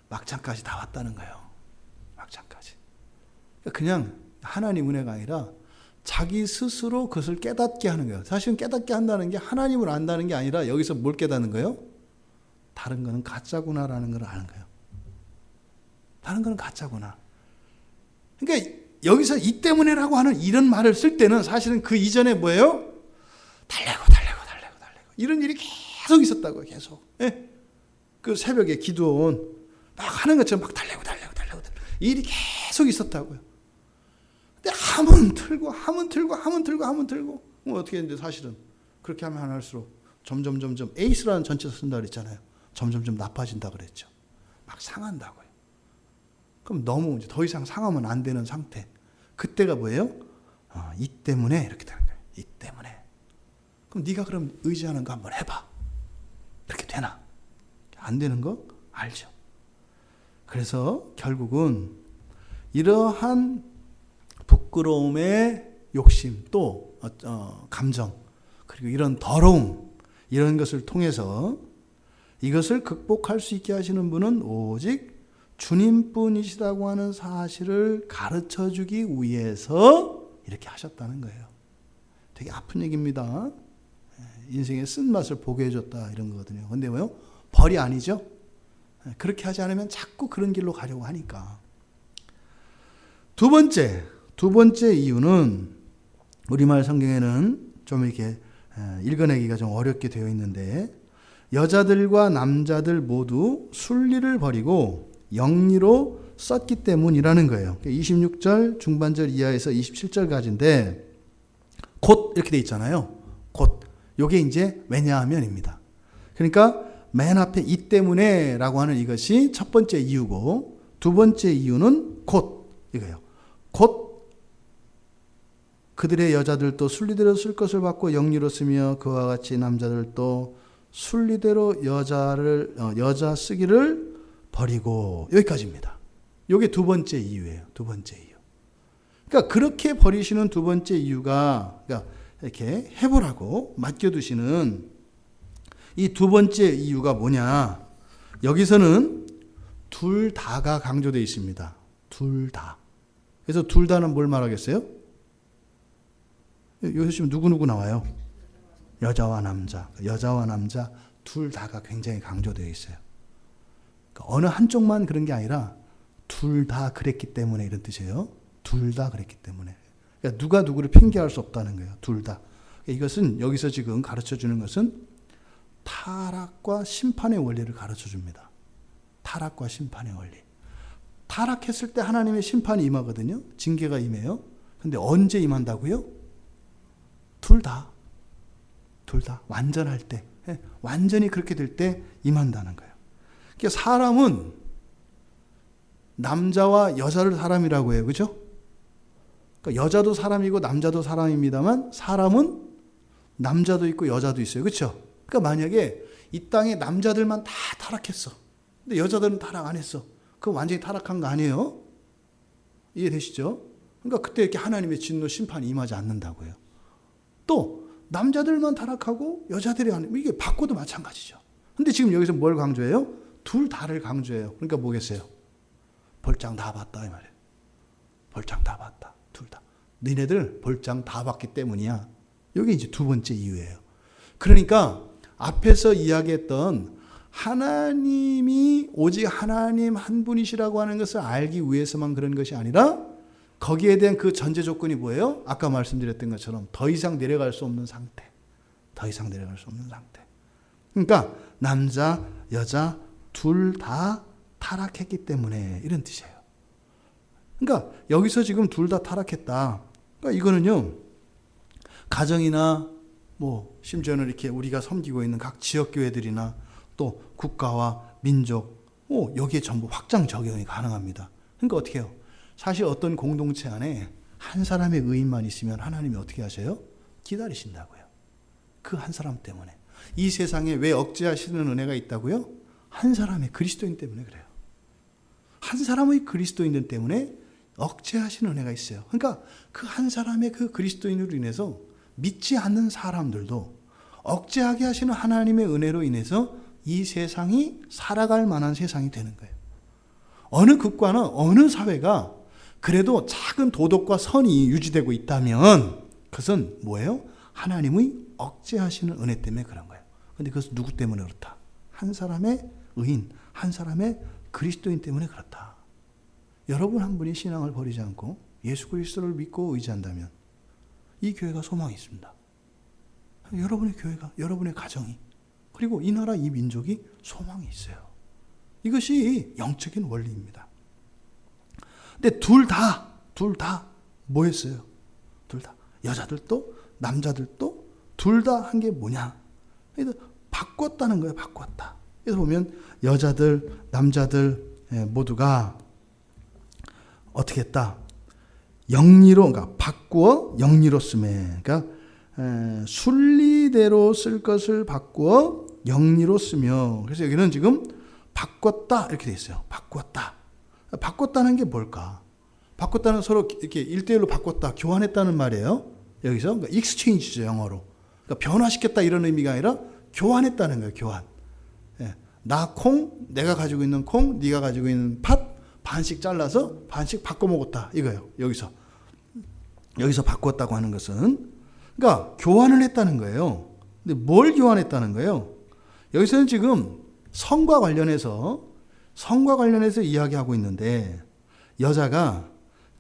[SPEAKER 1] 막장까지 다 왔다는 거예요. 막장까지. 그냥 하나님 은혜가 아니라 자기 스스로 그것을 깨닫게 하는 거예요. 사실은 깨닫게 한다는 게 하나님을 안다는 게 아니라 여기서 뭘 깨닫는 거예요? 다른 거는 가짜구나라는 걸 아는 거예요. 다른 거는 가짜구나. 그러니까 여기서 이 때문에라고 하는 이런 말을 쓸 때는 사실은 그 이전에 뭐예요? 달래고 이런 일이 계속 있었다고요. 계속. 예? 그 새벽에 기도원 막 하는 것처럼 막 달래고 일이 계속 있었다고요. 근데 하면 틀고 뭐 어떻게 했는데 사실은 그렇게 하면 할수록 점점 에이스라는 전체에서 쓴다 그랬잖아요. 점점 나빠진다 그랬죠. 막 상한다고요. 그럼 너무 이제 더 이상 상하면 안 되는 상태. 그때가 뭐예요? 이 때문에 이렇게 되는 거예요. 이 때문에. 그럼 네가 그럼 의지하는 거 한번 해봐. 그렇게 되나? 안 되는 거 알죠. 그래서 결국은 이러한 부끄러움의 욕심 또 감정 그리고 이런 더러움 이런 것을 통해서 이것을 극복할 수 있게 하시는 분은 오직 주님뿐이시라고 하는 사실을 가르쳐주기 위해서 이렇게 하셨다는 거예요. 되게 아픈 얘기입니다. 인생의 쓴맛을 보게 해줬다 이런 거거든요. 근데 뭐요? 벌이 아니죠. 그렇게 하지 않으면 자꾸 그런 길로 가려고 하니까. 두 번째 이유는 우리말 성경에는 좀 이렇게 읽어내기가 좀 어렵게 되어 있는데 여자들과 남자들 모두 순리를 버리고 영리로 썼기 때문이라는 거예요. 26절 중반절 이하에서 27절까지인데 곧 이렇게 돼 있잖아요. 곧. 요게 이제 왜냐하면입니다. 그러니까 맨 앞에 이 때문에 라고 하는 이것이 첫 번째 이유고 두 번째 이유는 곧 이거예요. 곧 그들의 여자들도 순리대로 쓸 것을 받고 영리로 쓰며 그와 같이 남자들도 순리대로 여자 쓰기를 버리고 여기까지입니다. 요게 두 번째 이유예요. 두 번째 이유. 그러니까 그렇게 버리시는 두 번째 이유가 그러니까 이렇게 해보라고 맡겨두시는 이 두 번째 이유가 뭐냐? 여기서는 둘 다가 강조되어 있습니다. 둘 다. 그래서 둘 다는 뭘 말하겠어요? 여기서 지금 누구 나와요? 여자와 남자 둘 다가 굉장히 강조되어 있어요. 그러니까 어느 한쪽만 그런 게 아니라 둘 다 그랬기 때문에 이런 뜻이에요. 둘 다 그랬기 때문에. 그러니까 누가 누구를 핑계할 수 없다는 거예요. 둘 다. 이것은 여기서 지금 가르쳐 주는 것은 타락과 심판의 원리를 가르쳐 줍니다. 타락과 심판의 원리. 타락했을 때 하나님의 심판이 임하거든요. 징계가 임해요. 근데 언제 임한다고요? 둘 다. 완전할 때. 완전히 그렇게 될 때 임한다는 거예요. 그러니까 사람은 남자와 여자를 사람이라고 해요. 그죠? 그러니까 여자도 사람이고 남자도 사람입니다만 사람은 남자도 있고 여자도 있어요. 그렇죠? 그러니까 만약에 이 땅에 남자들만 다 타락했어. 근데 여자들은 타락 안 했어. 그거 완전히 타락한 거 아니에요? 이해되시죠? 그러니까 그때 이렇게 하나님의 진노 심판이 임하지 않는다고요. 또 남자들만 타락하고 여자들이 아니면 이게 바꿔도 마찬가지죠. 근데 지금 여기서 뭘 강조해요? 둘 다를 강조해요. 그러니까 뭐겠어요? 벌장 다 봤다 이 말이에요. 벌장 다 봤다. 둘 다. 너네들 벌장 다 봤기 때문이야. 이게 이제 두 번째 이유예요. 그러니까 앞에서 이야기했던 하나님이 오직 하나님 한 분이시라고 하는 것을 알기 위해서만 그런 것이 아니라 거기에 대한 그 전제 조건이 뭐예요? 아까 말씀드렸던 것처럼 더 이상 내려갈 수 없는 상태. 더 이상 내려갈 수 없는 상태. 그러니까 남자, 여자 둘 다 타락했기 때문에 이런 뜻이에요. 그러니까 여기서 지금 둘 다 타락했다. 그러니까 이거는요. 가정이나 뭐 심지어는 이렇게 우리가 섬기고 있는 각 지역 교회들이나 또 국가와 민족 여기에 전부 확장 적용이 가능합니다. 그러니까 어떻게 해요? 사실 어떤 공동체 안에 한 사람의 의인만 있으면 하나님이 어떻게 하셔요? 기다리신다고요. 그 한 사람 때문에. 이 세상에 왜 억제하시는 은혜가 있다고요? 한 사람의 그리스도인 때문에 그래요. 한 사람의 그리스도인들 때문에 억제하시는 은혜가 있어요. 그러니까 그 한 사람의 그 그리스도인으로 인해서 믿지 않는 사람들도 억제하게 하시는 하나님의 은혜로 인해서 이 세상이 살아갈 만한 세상이 되는 거예요. 어느 국가나 어느 사회가 그래도 작은 도덕과 선이 유지되고 있다면 그것은 뭐예요? 하나님의 억제하시는 은혜 때문에 그런 거예요. 그런데 그것은 누구 때문에 그렇다? 한 사람의 의인, 한 사람의 그리스도인 때문에 그렇다. 여러분 한 분이 신앙을 버리지 않고 예수 그리스도를 믿고 의지한다면 이 교회가 소망이 있습니다. 여러분의 교회가, 여러분의 가정이, 그리고 이 나라, 이 민족이 소망이 있어요. 이것이 영적인 원리입니다. 근데 둘 다 뭐 했어요? 둘 다. 여자들도 남자들도 둘 다 한 게 뭐냐? 그래서 바꿨다는 거예요. 바꿨다. 그래서 보면 여자들, 남자들 모두가 어떻게 했다? 영리로, 그러니까 바꾸어 영리로 쓰매. 그러니까 순리대로 쓸 것을 바꾸어 영리로 쓰며. 그래서 여기는 지금 바꿨다 이렇게 돼 있어요. 바꿨다. 바꿨다는 게 뭘까? 바꿨다는 서로 이렇게 1대1로 바꿨다, 교환했다는 말이에요. 여기서 그러니까 exchange죠, 영어로. 그러니까 변화시켰다 이런 의미가 아니라 교환했다는 거예요. 교환. 나 콩, 내가 가지고 있는 콩, 네가 가지고 있는 팥 반씩 잘라서 반씩 바꿔 먹었다 이거예요. 여기서 바꿨다고 하는 것은 그러니까 교환을 했다는 거예요. 근데 뭘 교환했다는 거예요? 여기서는 지금 성과 관련해서 이야기하고 있는데 여자가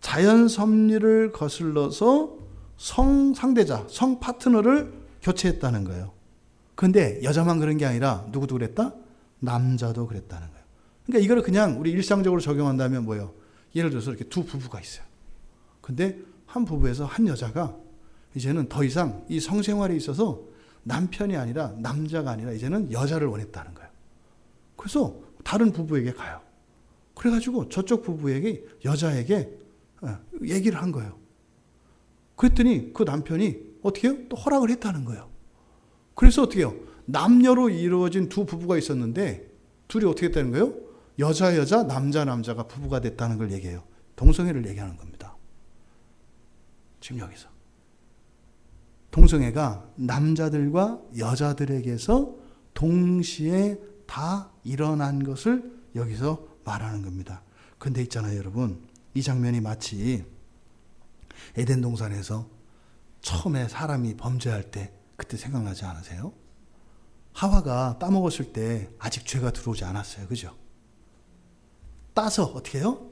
[SPEAKER 1] 자연 섭리를 거슬러서 성 상대자, 성 파트너를 교체했다는 거예요. 그런데 여자만 그런 게 아니라 누구도 그랬다? 남자도 그랬다는 거예요. 그러니까 이거를 그냥 우리 일상적으로 적용한다면 뭐예요? 예를 들어서 이렇게 두 부부가 있어요. 근데 한 부부에서 한 여자가 이제는 더 이상 이 성생활에 있어서 남편이 아니라 남자가 아니라 이제는 여자를 원했다는 거예요. 그래서 다른 부부에게 가요. 그래가지고 저쪽 부부에게 여자에게 얘기를 한 거예요. 그랬더니 그 남편이 어떻게 해요? 또 허락을 했다는 거예요. 그래서 어떻게 해요? 남녀로 이루어진 두 부부가 있었는데 둘이 어떻게 했다는 거예요? 여자, 남자가 부부가 됐다는 걸 얘기해요. 동성애를 얘기하는 겁니다. 지금 여기서. 동성애가 남자들과 여자들에게서 동시에 다 일어난 것을 여기서 말하는 겁니다. 근데 있잖아요, 여러분. 이 장면이 마치 에덴 동산에서 처음에 사람이 범죄할 때 그때 생각나지 않으세요? 하와가 따먹었을 때 아직 죄가 들어오지 않았어요. 그죠? 따서 어떻게 해요?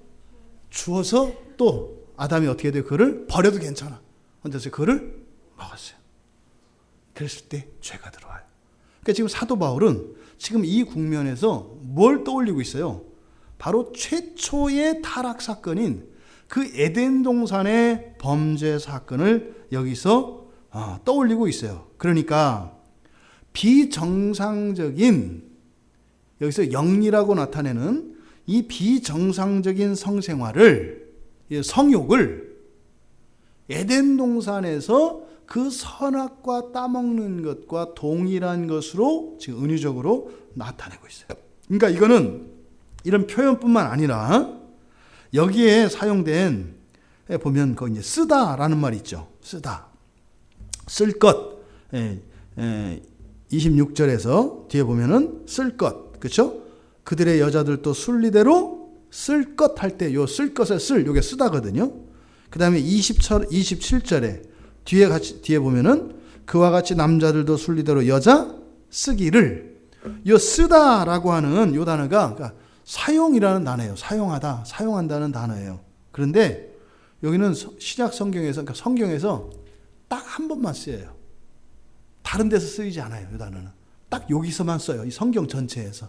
[SPEAKER 1] 주워서 또 아담이 어떻게 돼요? 그를 버려도 괜찮아. 그래서 그를 먹었어요. 그랬을 때 죄가 들어와요. 그러니까 지금 사도 바울은 지금 이 국면에서 뭘 떠올리고 있어요? 바로 최초의 타락 사건인 그 에덴 동산의 범죄 사건을 여기서 떠올리고 있어요. 그러니까 비정상적인, 여기서 영리라고 나타내는 이 비정상적인 성생활을, 성욕을 에덴 동산에서 그 선악과 따먹는 것과 동일한 것으로 지금 은유적으로 나타내고 있어요. 그러니까 이거는 이런 표현뿐만 아니라 여기에 사용된 보면 거기 이제 쓰다라는 말이 있죠. 쓰다. 쓸 것. 26절에서 뒤에 보면은 쓸 것. 그렇죠? 그들의 여자들도 순리대로 쓸 것 할 때 요 쓸 것을 쓸 요게 쓰다거든요. 그다음에 27절에 뒤에 보면은 그와 같이 남자들도 순리대로 여자 쓰기를 요 쓰다라고 하는 요 단어가 그러니까 사용이라는 단어예요. 사용하다, 사용한다는 단어예요. 그런데 여기는 신약 성경에서 그러니까 성경에서 딱 한 번만 쓰여요. 다른 데서 쓰이지 않아요. 이 단어는 딱 여기서만 써요. 이 성경 전체에서.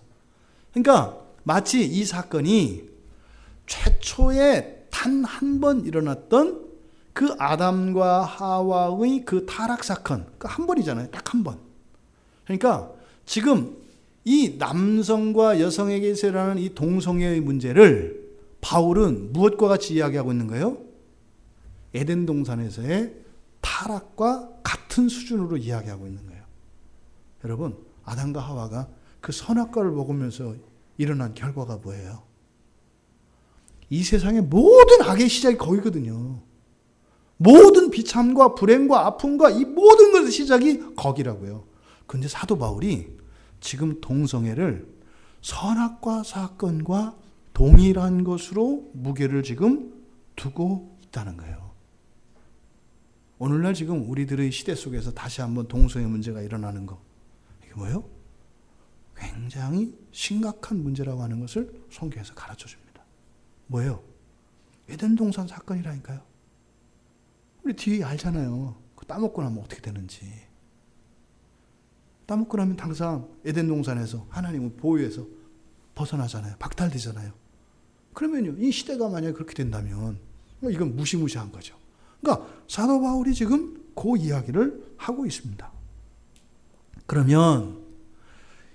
[SPEAKER 1] 그러니까 마치 이 사건이 최초에 단 한 번 일어났던 그 아담과 하와의 그 타락 사건, 그 한 번이잖아요. 딱 한 번. 그러니까 지금 이 남성과 여성에게서 일어나는 이 동성애의 문제를 바울은 무엇과 같이 이야기하고 있는 거예요? 에덴 동산에서의 타락과 같은 수준으로 이야기하고 있는 거예요. 여러분, 아담과 하와가 그 선악과를 먹으면서 일어난 결과가 뭐예요? 이 세상의 모든 악의 시작이 거기거든요. 모든 비참과 불행과 아픔과 이 모든 것의 시작이 거기라고요. 그런데 사도 바울이 지금 동성애를 선악과 사건과 동일한 것으로 무게를 지금 두고 있다는 거예요. 오늘날 지금 우리들의 시대 속에서 다시 한번 동성애 문제가 일어나는 거. 이게 뭐예요? 굉장히 심각한 문제라고 하는 것을 성경에서 가르쳐 줍니다. 뭐예요? 에덴 동산 사건이라니까요. 우리 뒤에 알잖아요. 따먹고 나면 어떻게 되는지. 따먹고 나면 항상 에덴 동산에서 하나님의 보호에서 벗어나잖아요. 박탈되잖아요. 그러면요, 이 시대가 만약에 그렇게 된다면 이건 무시무시한 거죠. 그러니까 사도 바울이 지금 그 이야기를 하고 있습니다. 그러면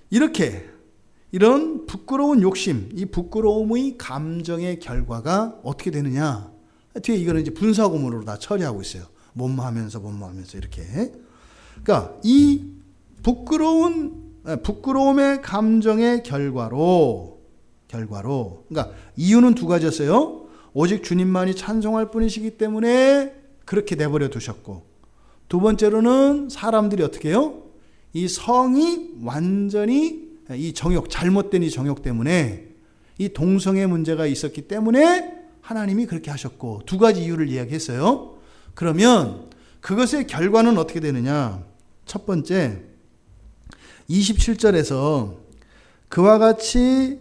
[SPEAKER 1] 이렇게 이런 부끄러운 욕심, 이 부끄러움의 감정의 결과가 어떻게 되느냐? 뒤에 이거는 이제 분사구문으로 다 처리하고 있어요. 뭐뭐하면서 이렇게. 그러니까 이 부끄러움의 감정의 결과로, 그러니까 이유는 두 가지였어요. 오직 주님만이 찬송할 뿐이시기 때문에 그렇게 내버려 두셨고, 두 번째로는 사람들이 어떻게 해요? 이 성이 완전히 이 정욕, 잘못된 이 정욕 때문에 이 동성애 문제가 있었기 때문에 하나님이 그렇게 하셨고, 두 가지 이유를 이야기했어요. 그러면 그것의 결과는 어떻게 되느냐? 첫 번째, 27절에서 그와 같이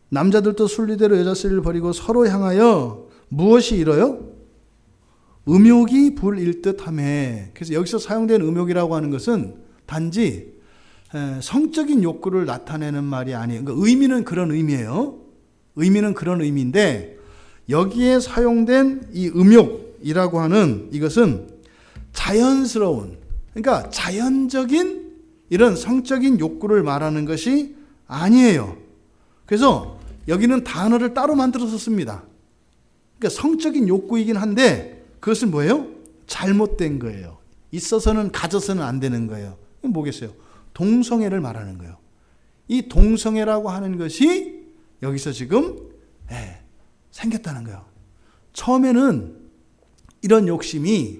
[SPEAKER 1] 남자들도 순리대로 여자 쓰리를 버리고 서로 향하여 무엇이 이뤄요? 음욕이 불일 듯하며. 그래서 여기서 사용된 음욕이라고 하는 것은 단지 성적인 욕구를 나타내는 말이 아니에요. 그러니까 의미는 그런 의미예요. 의미는 그런 의미인데 여기에 사용된 이 음욕이라고 하는 이것은 자연스러운, 그러니까 자연적인 이런 성적인 욕구를 말하는 것이 아니에요. 그래서 여기는 단어를 따로 만들어서 씁니다. 그러니까 성적인 욕구이긴 한데 그것은 뭐예요? 잘못된 거예요. 있어서는 가져서는 안 되는 거예요. 이건 뭐겠어요? 동성애를 말하는 거예요. 이 동성애라고 하는 것이 여기서 지금 생겼다는 거예요. 처음에는 이런 욕심이,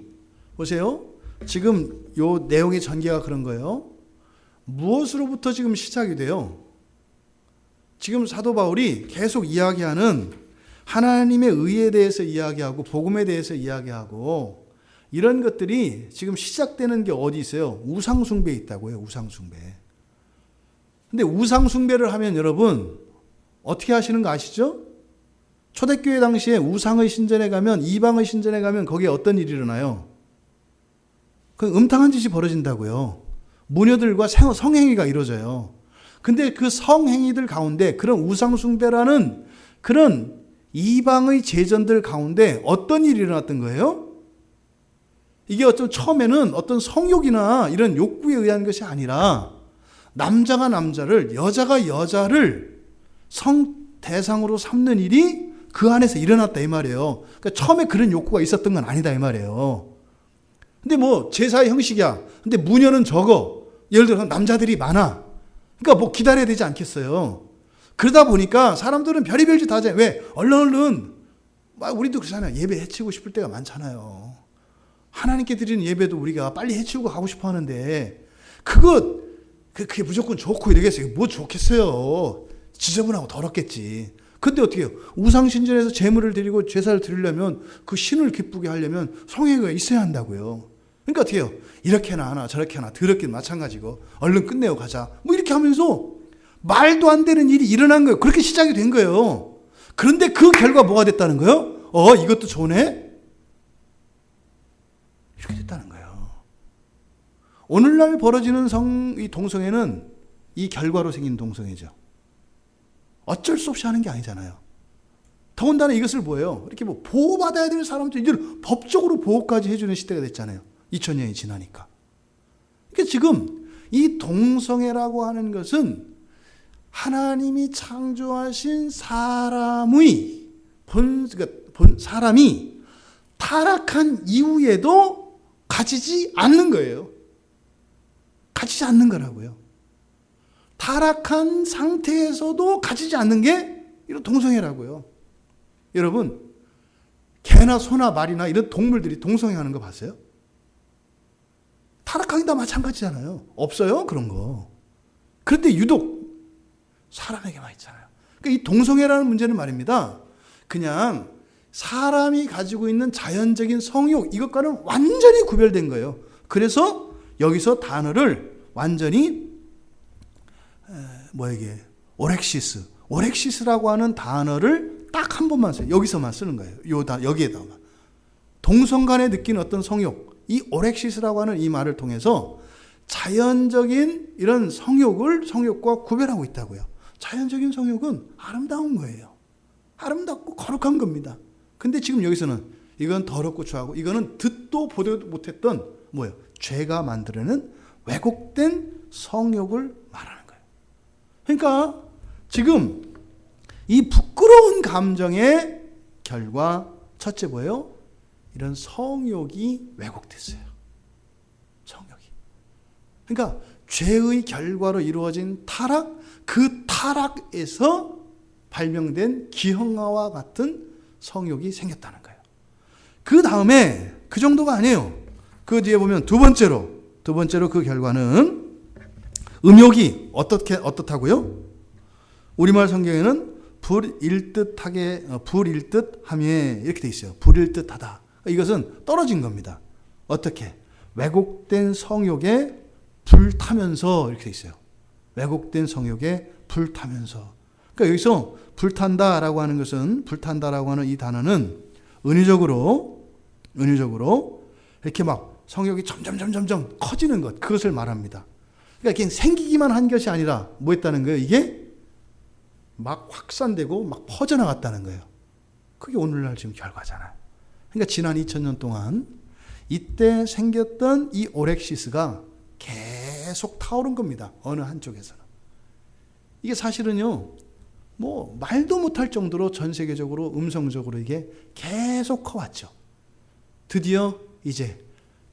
[SPEAKER 1] 보세요. 지금 요 내용의 전개가 그런 거예요. 무엇으로부터 지금 시작이 돼요? 지금 사도 바울이 계속 이야기하는 하나님의 의에 대해서 이야기하고 복음에 대해서 이야기하고 이런 것들이 지금 시작되는 게 어디 있어요? 우상숭배에 있다고요. 우상숭배. 근데 우상숭배를 하면 여러분 어떻게 하시는 거 아시죠? 초대교회 당시에 우상의 신전에 가면, 이방의 신전에 가면 거기에 어떤 일이 일어나요? 그 음탕한 짓이 벌어진다고요. 무녀들과 성행위가 이루어져요. 근데 그 성행위들 가운데 그런 우상숭배라는 그런 이방의 제전들 가운데 어떤 일이 일어났던 거예요? 이게 어떤 처음에는 어떤 성욕이나 이런 욕구에 의한 것이 아니라 남자가 남자를, 여자가 여자를 성 대상으로 삼는 일이 그 안에서 일어났다 이 말이에요. 그러니까 처음에 그런 욕구가 있었던 건 아니다 이 말이에요. 근데 뭐 제사의 형식이야. 근데 무녀는 적어. 예를 들어 남자들이 많아. 그러니까 뭐 기다려야 되지 않겠어요. 그러다 보니까 사람들은 별의별 짓 다 하잖아요. 왜? 얼른 우리도 그렇잖아요. 예배 해치우고 싶을 때가 많잖아요. 하나님께 드리는 예배도 우리가 빨리 해치우고 가고 싶어 하는데, 그게 무조건 좋고 이러겠어요. 뭐 좋겠어요. 지저분하고 더럽겠지. 근데 어떻게 해요? 우상신전에서 제물을 드리고 제사를 드리려면, 그 신을 기쁘게 하려면 성회가 있어야 한다고요. 그러니까 어떻게 해요? 이렇게나 하나 저렇게나 더럽긴 마찬가지고 얼른 끝내고 가자. 뭐 이렇게 하면서 말도 안 되는 일이 일어난 거예요. 그렇게 시작이 된 거예요. 그런데 그 결과 뭐가 됐다는 거예요? 이것도 좋네? 이렇게 됐다는 거예요. 오늘날 벌어지는 이 동성애는 이 결과로 생긴 동성애죠. 어쩔 수 없이 하는 게 아니잖아요. 더군다나 이것을 뭐예요? 이렇게 뭐 보호받아야 될 사람들, 이제 법적으로 보호까지 해주는 시대가 됐잖아요. 2000년이 지나니까. 그러니까 지금 이 동성애라고 하는 것은 하나님이 창조하신 사람이 타락한 이후에도 가지지 않는 거예요. 가지지 않는 거라고요. 타락한 상태에서도 가지지 않는 게 이런 동성애라고요. 여러분, 개나 소나 말이나 이런 동물들이 동성애하는 거 봤어요? 타락하기 다 마찬가지잖아요. 없어요? 그런 거. 그런데 유독 사람에게만 있잖아요. 그러니까 이 동성애라는 문제는 말입니다. 그냥 사람이 가지고 있는 자연적인 성욕, 이것과는 완전히 구별된 거예요. 그래서 여기서 단어를 완전히 오렉시스라고 하는 단어를 딱 한 번만 써요. 여기서만 쓰는 거예요. 여기에다만. 동성 간에 느끼는 어떤 성욕, 이 오렉시스라고 하는 이 말을 통해서 자연적인 이런 성욕과 구별하고 있다고요. 자연적인 성욕은 아름다운 거예요. 아름답고 거룩한 겁니다. 근데 지금 여기서는 이건 더럽고 추하고, 이거는 듣도 보도 못했던 죄가 만들어낸 왜곡된 성욕을 말하는 거예요. 그러니까 지금 이 부끄러운 감정의 결과, 첫째 뭐예요? 이런 성욕이 왜곡됐어요. 성욕이. 그러니까 죄의 결과로 이루어진 타락, 그 타락에서 발명된 기형아와 같은 성욕이 생겼다는 거예요. 그 다음에 그 정도가 아니에요. 그 뒤에 보면 두 번째로 그 결과는 음욕이 어떻다고요? 우리말 성경에는 불일듯하며 이렇게 돼 있어요. 불일듯하다. 이것은 떨어진 겁니다. 어떻게? 왜곡된 성욕에 불타면서 이렇게 돼 있어요. 왜곡된 성욕에 불타면서. 그러니까 여기서 불탄다라고 하는 이 단어는 은유적으로 이렇게 막 성욕이 점점 커지는 것, 그것을 말합니다. 그러니까 이게 생기기만 한 것이 아니라 뭐 했다는 거예요? 이게 막 확산되고 막 퍼져나갔다는 거예요. 그게 오늘날 지금 결과잖아요. 그러니까 지난 2000년 동안 이때 생겼던 이 오렉시스가 계속 타오른 겁니다. 어느 한쪽에서는. 이게 사실은요, 뭐 말도 못할 정도로 전 세계적으로 음성적으로 이게 계속 커왔죠. 드디어 이제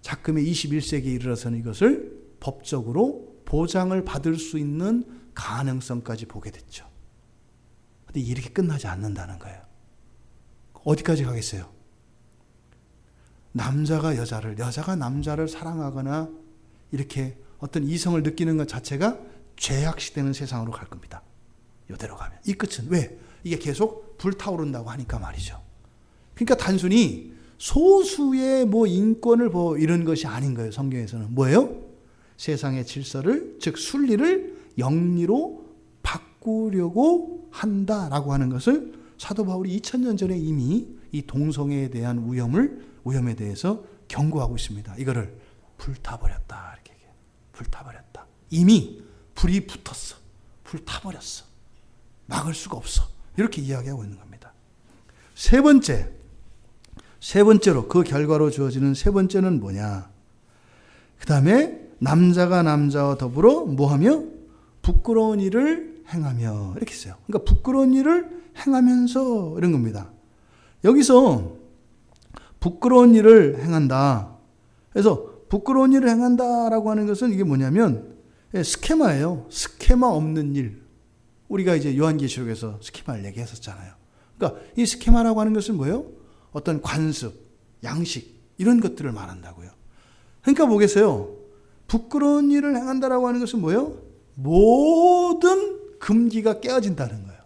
[SPEAKER 1] 작금의 21세기에 이르러서는 이것을 법적으로 보장을 받을 수 있는 가능성까지 보게 됐죠. 근데 이렇게 끝나지 않는다는 거예요. 어디까지 가겠어요? 남자가 남자를 사랑하거나 이렇게 어떤 이성을 느끼는 것 자체가 죄악시되는 세상으로 갈 겁니다. 이대로 가면. 이 끝은 왜? 이게 계속 불타오른다고 하니까 말이죠. 그러니까 단순히 소수의 인권을 이런 것이 아닌 거예요. 성경에서는 뭐예요? 세상의 질서를, 즉 순리를 영리로 바꾸려고 한다라고 하는 것을 사도 바울이 2000년 전에 이미 이 동성애에 대한 위험에 대해서 경고하고 있습니다. 이거를 불타버렸다, 이렇게 얘기해요. 불타버렸다. 이미 불이 붙었어. 불타버렸어. 막을 수가 없어. 이렇게 이야기하고 있는 겁니다. 세 번째로 그 결과로 주어지는 세 번째는 뭐냐? 그 다음에 남자가 남자와 더불어 뭐하며? 부끄러운 일을 행하며, 이렇게 써요. 그러니까 부끄러운 일을 행하면서 이런 겁니다. 여기서 부끄러운 일을 행한다. 그래서 부끄러운 일을 행한다라고 하는 것은 이게 뭐냐면 스케마예요. 스케마 없는 일. 우리가 이제 요한계시록에서 스케마를 얘기했었잖아요. 그러니까 이 스케마라고 하는 것은 뭐예요? 어떤 관습, 양식 이런 것들을 말한다고요. 그러니까 뭐겠어요? 부끄러운 일을 행한다라고 하는 것은 뭐예요? 모든 금기가 깨어진다는 거예요.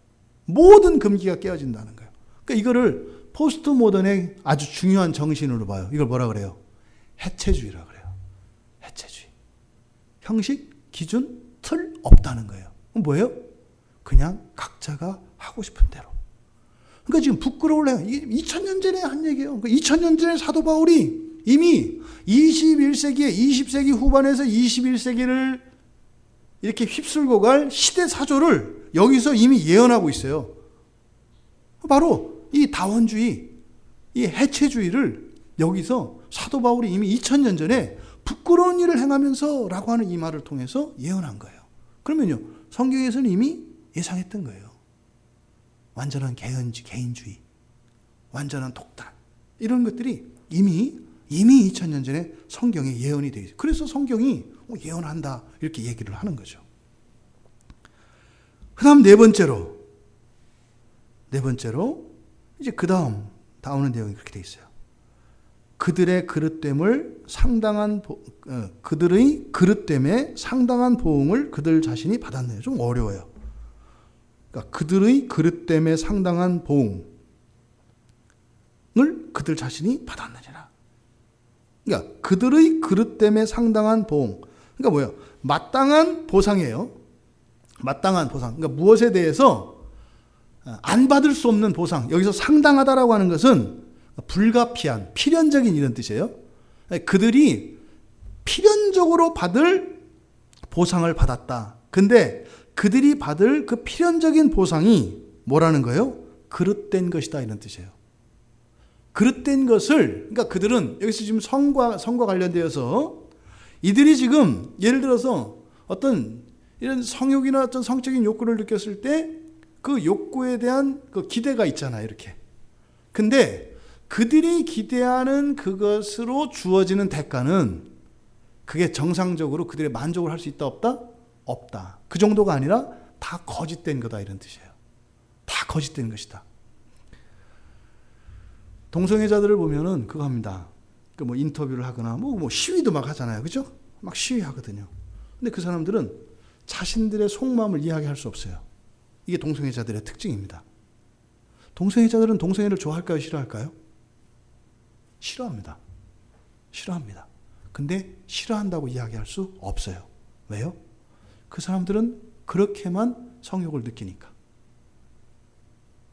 [SPEAKER 1] 모든 금기가 깨어진다는 거예요. 그러니까 이거를 포스트 모던의 아주 중요한 정신으로 봐요. 이걸 뭐라 그래요? 해체주의라 그래요. 해체주의. 형식, 기준, 틀 없다는 거예요. 뭐예요? 그냥 각자가 하고 싶은 대로. 그러니까 지금 부끄러울 해. 2000년 전에 한 얘기예요. 그러니까 2000년 전에 사도 바울이 이미 21세기에 20세기 후반에서 21세기를 이렇게 휩쓸고 갈 시대 사조를 여기서 이미 예언하고 있어요. 바로 이 다원주의, 이 해체주의를 여기서 사도 바울이 이미 2000년 전에 부끄러운 일을 행하면서 라고 하는 이 말을 통해서 예언한 거예요. 그러면요, 성경에서는 이미 예상했던 거예요. 완전한 개인주의, 완전한 독단, 이런 것들이 이미 2000년 전에 성경에 예언이 되어 있어요. 그래서 성경이 예언한다 이렇게 얘기를 하는 거죠. 그 다음 네 번째로 이제 그 다음 나오는 내용이 그렇게 되어 있어요. 그들의 그릇됨에 상당한 보응을 그들 자신이 받았네요. 좀 어려워요. 그러니까 그들의 그릇됨에 상당한 보응을 그들 자신이 받았느니라. 그러니까 그들의 그릇됨에 상당한 보응. 그러니까 뭐예요? 마땅한 보상이에요. 마땅한 보상. 그러니까 무엇에 대해서 안 받을 수 없는 보상. 여기서 상당하다라고 하는 것은 불가피한, 필연적인 이런 뜻이에요. 그들이 필연적으로 받을 보상을 받았다. 근데 그들이 받을 그 필연적인 보상이 뭐라는 거예요? 그릇된 것이다 이런 뜻이에요. 그릇된 것을, 그러니까 그들은 여기서 지금 성과 관련되어서 이들이 지금 예를 들어서 어떤 이런 성욕이나 어떤 성적인 욕구를 느꼈을 때 그 욕구에 대한 그 기대가 있잖아요, 이렇게. 근데 그들이 기대하는 그것으로 주어지는 대가는 그게 정상적으로 그들의 만족을 할 수 있다, 없다? 없다. 그 정도가 아니라 다 거짓된 거다 이런 뜻이에요. 다 거짓된 것이다. 동성애자들을 보면은 그거 합니다. 그 뭐 인터뷰를 하거나 뭐 시위도 막 하잖아요. 그죠? 막 시위하거든요. 근데 그 사람들은 자신들의 속마음을 이야기할 수 없어요. 이게 동성애자들의 특징입니다. 동성애자들은 동성애를 좋아할까요? 싫어할까요? 싫어합니다. 싫어합니다. 근데 싫어한다고 이야기할 수 없어요. 왜요? 그 사람들은 그렇게만 성욕을 느끼니까.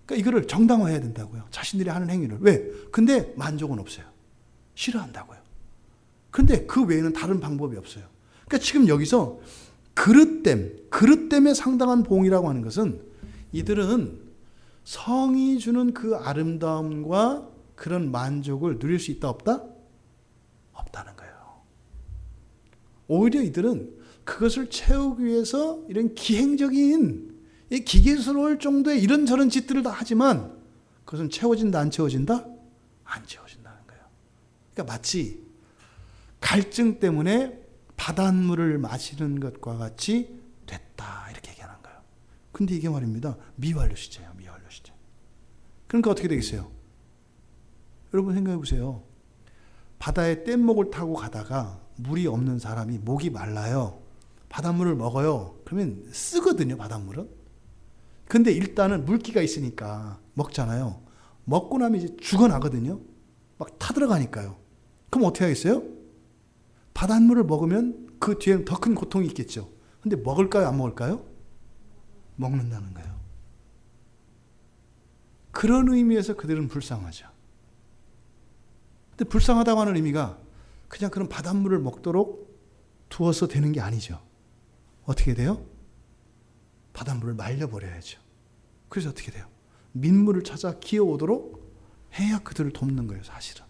[SPEAKER 1] 그러니까 이거를 정당화해야 된다고요. 자신들이 하는 행위를. 왜? 근데 만족은 없어요. 싫어한다고요. 근데 그 외에는 다른 방법이 없어요. 그러니까 지금 여기서 그릇됨에 상당한 보응이라고 하는 것은 이들은 성이 주는 그 아름다움과 그런 만족을 누릴 수 있다, 없다? 없다는 거예요. 오히려 이들은 그것을 채우기 위해서 이런 기행적인, 기계스러울 정도의 이런저런 짓들을 다 하지만 그것은 채워진다, 안 채워진다? 안 채워진다는 거예요. 그러니까 마치 갈증 때문에 바닷물을 마시는 것과 같이 됐다 이렇게 얘기하는 거예요. 근데 이게 말입니다. 미완료 시제예요. 미완료 시제. 그러니까 어떻게 되겠어요? 여러분 생각해 보세요. 바다에 뗏목을 타고 가다가 물이 없는 사람이 목이 말라요. 바닷물을 먹어요. 그러면 쓰거든요, 바닷물은. 근데 일단은 물기가 있으니까 먹잖아요. 먹고 나면 이제 죽어나거든요. 막 타들어가니까요. 그럼 어떻게 하겠어요? 바닷물을 먹으면 그 뒤에는 더 큰 고통이 있겠죠. 근데 먹을까요? 안 먹을까요? 먹는다는 거예요. 그런 의미에서 그들은 불쌍하죠. 근데 불쌍하다고 하는 의미가 그냥 그런 바닷물을 먹도록 두어서 되는 게 아니죠. 어떻게 돼요? 바닷물을 말려버려야죠. 그래서 어떻게 돼요? 민물을 찾아 기어오도록 해야 그들을 돕는 거예요, 사실은.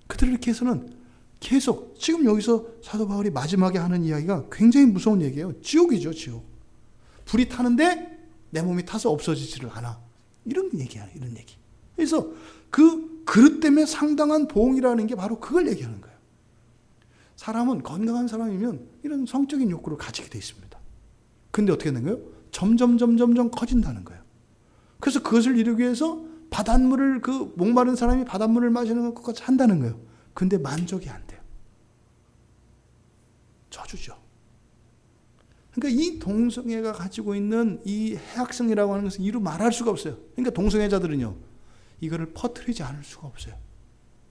[SPEAKER 1] 그들을 이렇게 해서는 계속 지금 여기서 사도 바울이 마지막에 하는 이야기가 굉장히 무서운 얘기예요. 지옥이죠, 지옥. 불이 타는데 내 몸이 타서 없어지지를 않아. 이런 얘기야, 이런 얘기. 그래서 그 그릇 때문에 상당한 보응이라는 게 바로 그걸 얘기하는 거예요. 사람은 건강한 사람이면 이런 성적인 욕구를 가지게 돼 있습니다. 근데 어떻게 되는 거예요? 점점 커진다는 거예요. 그래서 그것을 이루기 위해서 바닷물을 그 목마른 사람이 바닷물을 마시는 것까지 한다는 거예요. 근데 만족이 안 돼요. 저주죠. 그러니까 이 동성애가 가지고 있는 이 해악성이라고 하는 것은 이루 말할 수가 없어요. 그러니까 동성애자들은요, 이거를 퍼뜨리지 않을 수가 없어요.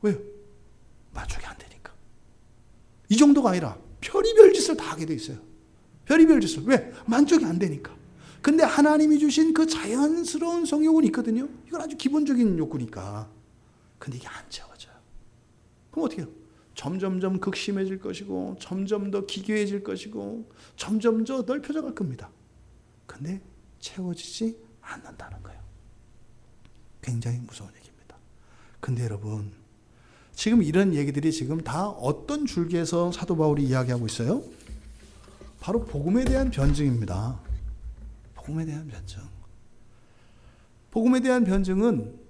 [SPEAKER 1] 왜요? 만족이 안 되니까. 이 정도가 아니라 별의별 짓을 다 하게 돼 있어요. 별의별 짓을. 왜? 만족이 안 되니까. 근데 하나님이 주신 그 자연스러운 성욕은 있거든요. 이건 아주 기본적인 욕구니까. 근데 이게 안 채워져요. 그럼 어떻게 해요? 점점점 극심해질 것이고, 점점 더 기괴해질 것이고, 점점 더 넓혀져 갈 겁니다. 근데 채워지지 않는다는 거예요. 굉장히 무서운 얘기입니다. 근데 여러분, 지금 이런 얘기들이 지금 다 어떤 줄기에서 사도 바울이 이야기하고 있어요? 바로 복음에 대한 변증입니다. 복음에 대한 변증. 복음에 대한 변증은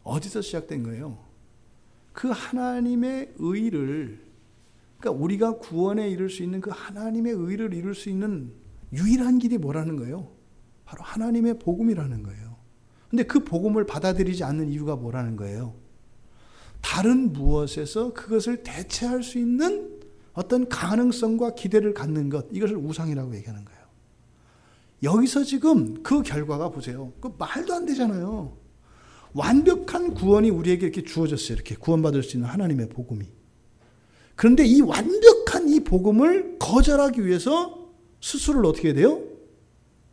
[SPEAKER 1] 어디서 시작된 거예요? 그 하나님의 의를, 그러니까 우리가 구원에 이룰 수 있는 그 하나님의 의를 이룰 수 있는 유일한 길이 뭐라는 거예요? 바로 하나님의 복음이라는 거예요. 근데 그 복음을 받아들이지 않는 이유가 뭐라는 거예요? 다른 무엇에서 그것을 대체할 수 있는 어떤 가능성과 기대를 갖는 것, 이것을 우상이라고 얘기하는 거예요. 여기서 지금 그 결과가 보세요. 그 말도 안 되잖아요. 완벽한 구원이 우리에게 이렇게 주어졌어요. 이렇게 구원받을 수 있는 하나님의 복음이. 그런데 이 완벽한 이 복음을 거절하기 위해서 스스로를 어떻게 해야 돼요?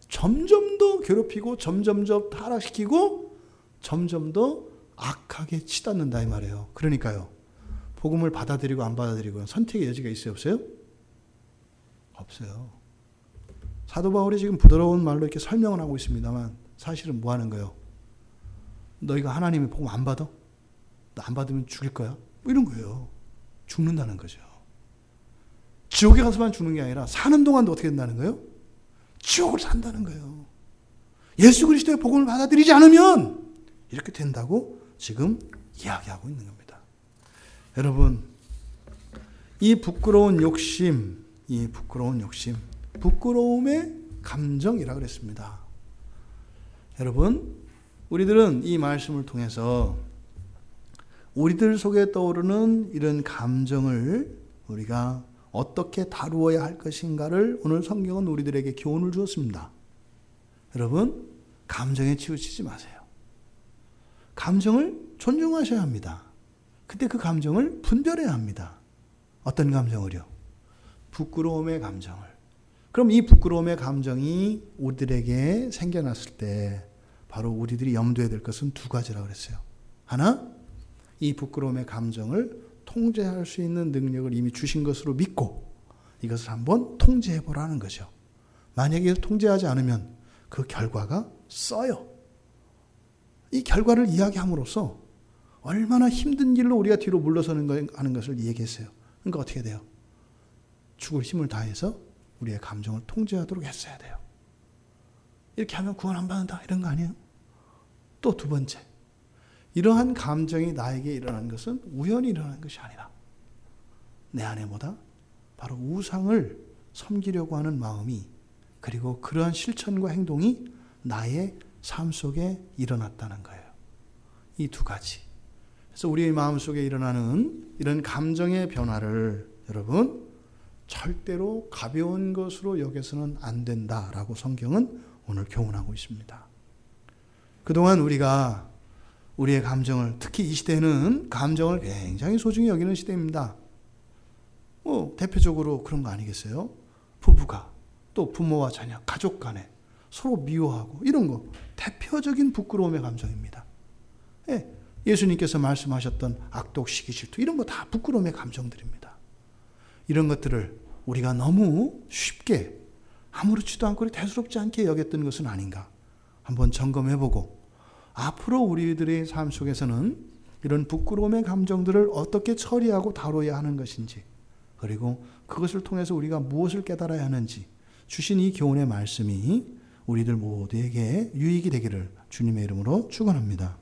[SPEAKER 1] 점점 더 괴롭히고, 점점 더 타락시키고, 점점 더 악하게 치닫는다 이 말이에요. 그러니까요, 복음을 받아들이고 안 받아들이고 선택의 여지가 있어요, 없어요? 없어요. 사도 바울이 지금 부드러운 말로 이렇게 설명을 하고 있습니다만 사실은 뭐 하는 거예요? 너희가 하나님의 복음 안 받아? 너 안 받으면 죽일 거야? 뭐 이런 거예요. 죽는다는 거죠. 지옥에 가서만 죽는 게 아니라 사는 동안도 어떻게 된다는 거예요? 지옥을 산다는 거예요. 예수 그리스도의 복음을 받아들이지 않으면 이렇게 된다고 지금 이야기하고 있는 겁니다. 여러분, 이 부끄러운 욕심, 부끄러움의 감정이라고 그랬습니다. 여러분, 우리들은 이 말씀을 통해서 우리들 속에 떠오르는 이런 감정을 우리가 어떻게 다루어야 할 것인가를 오늘 성경은 우리들에게 교훈을 주었습니다. 여러분, 감정에 치우치지 마세요. 감정을 존중하셔야 합니다. 근데 그 감정을 분별해야 합니다. 어떤 감정을요? 부끄러움의 감정을. 그럼 이 부끄러움의 감정이 우리들에게 생겨났을 때 바로 우리들이 염두에 될 것은 두 가지라고 그랬어요. 하나, 이 부끄러움의 감정을 통제할 수 있는 능력을 이미 주신 것으로 믿고 이것을 한번 통제해 보라는 거죠. 만약에 통제하지 않으면 그 결과가 써요. 이 결과를 이야기함으로써 얼마나 힘든 길로 우리가 뒤로 물러서는 하는 것을 얘기했어요. 그러니까 어떻게 돼요? 죽을 힘을 다해서 우리의 감정을 통제하도록 했어야 돼요. 이렇게 하면 구원 안 받는다 이런 거 아니에요? 또 두 번째, 이러한 감정이 나에게 일어난 것은 우연히 일어난 것이 아니라 내 안에 뭐다? 바로 우상을 섬기려고 하는 마음이, 그리고 그러한 실천과 행동이 나의 삶 속에 일어났다는 거예요. 이 두 가지. 그래서 우리의 마음속에 일어나는 이런 감정의 변화를 여러분 절대로 가벼운 것으로 여겨서는 안 된다라고 성경은 오늘 교훈하고 있습니다. 그동안 우리가 우리의 감정을, 특히 이 시대는 감정을 굉장히 소중히 여기는 시대입니다. 대표적으로 그런 거 아니겠어요? 부부가 또 부모와 자녀, 가족 간에 서로 미워하고 이런 거 대표적인 부끄러움의 감정입니다. 예수님께서 말씀하셨던 악독, 시기, 질투 이런 거 다 부끄러움의 감정들입니다. 이런 것들을 우리가 너무 쉽게 아무렇지도 않고 대수롭지 않게 여겼던 것은 아닌가 한번 점검해보고 앞으로 우리들의 삶 속에서는 이런 부끄러움의 감정들을 어떻게 처리하고 다뤄야 하는 것인지, 그리고 그것을 통해서 우리가 무엇을 깨달아야 하는지 주신 이 교훈의 말씀이 우리들 모두에게 유익이 되기를 주님의 이름으로 축원합니다.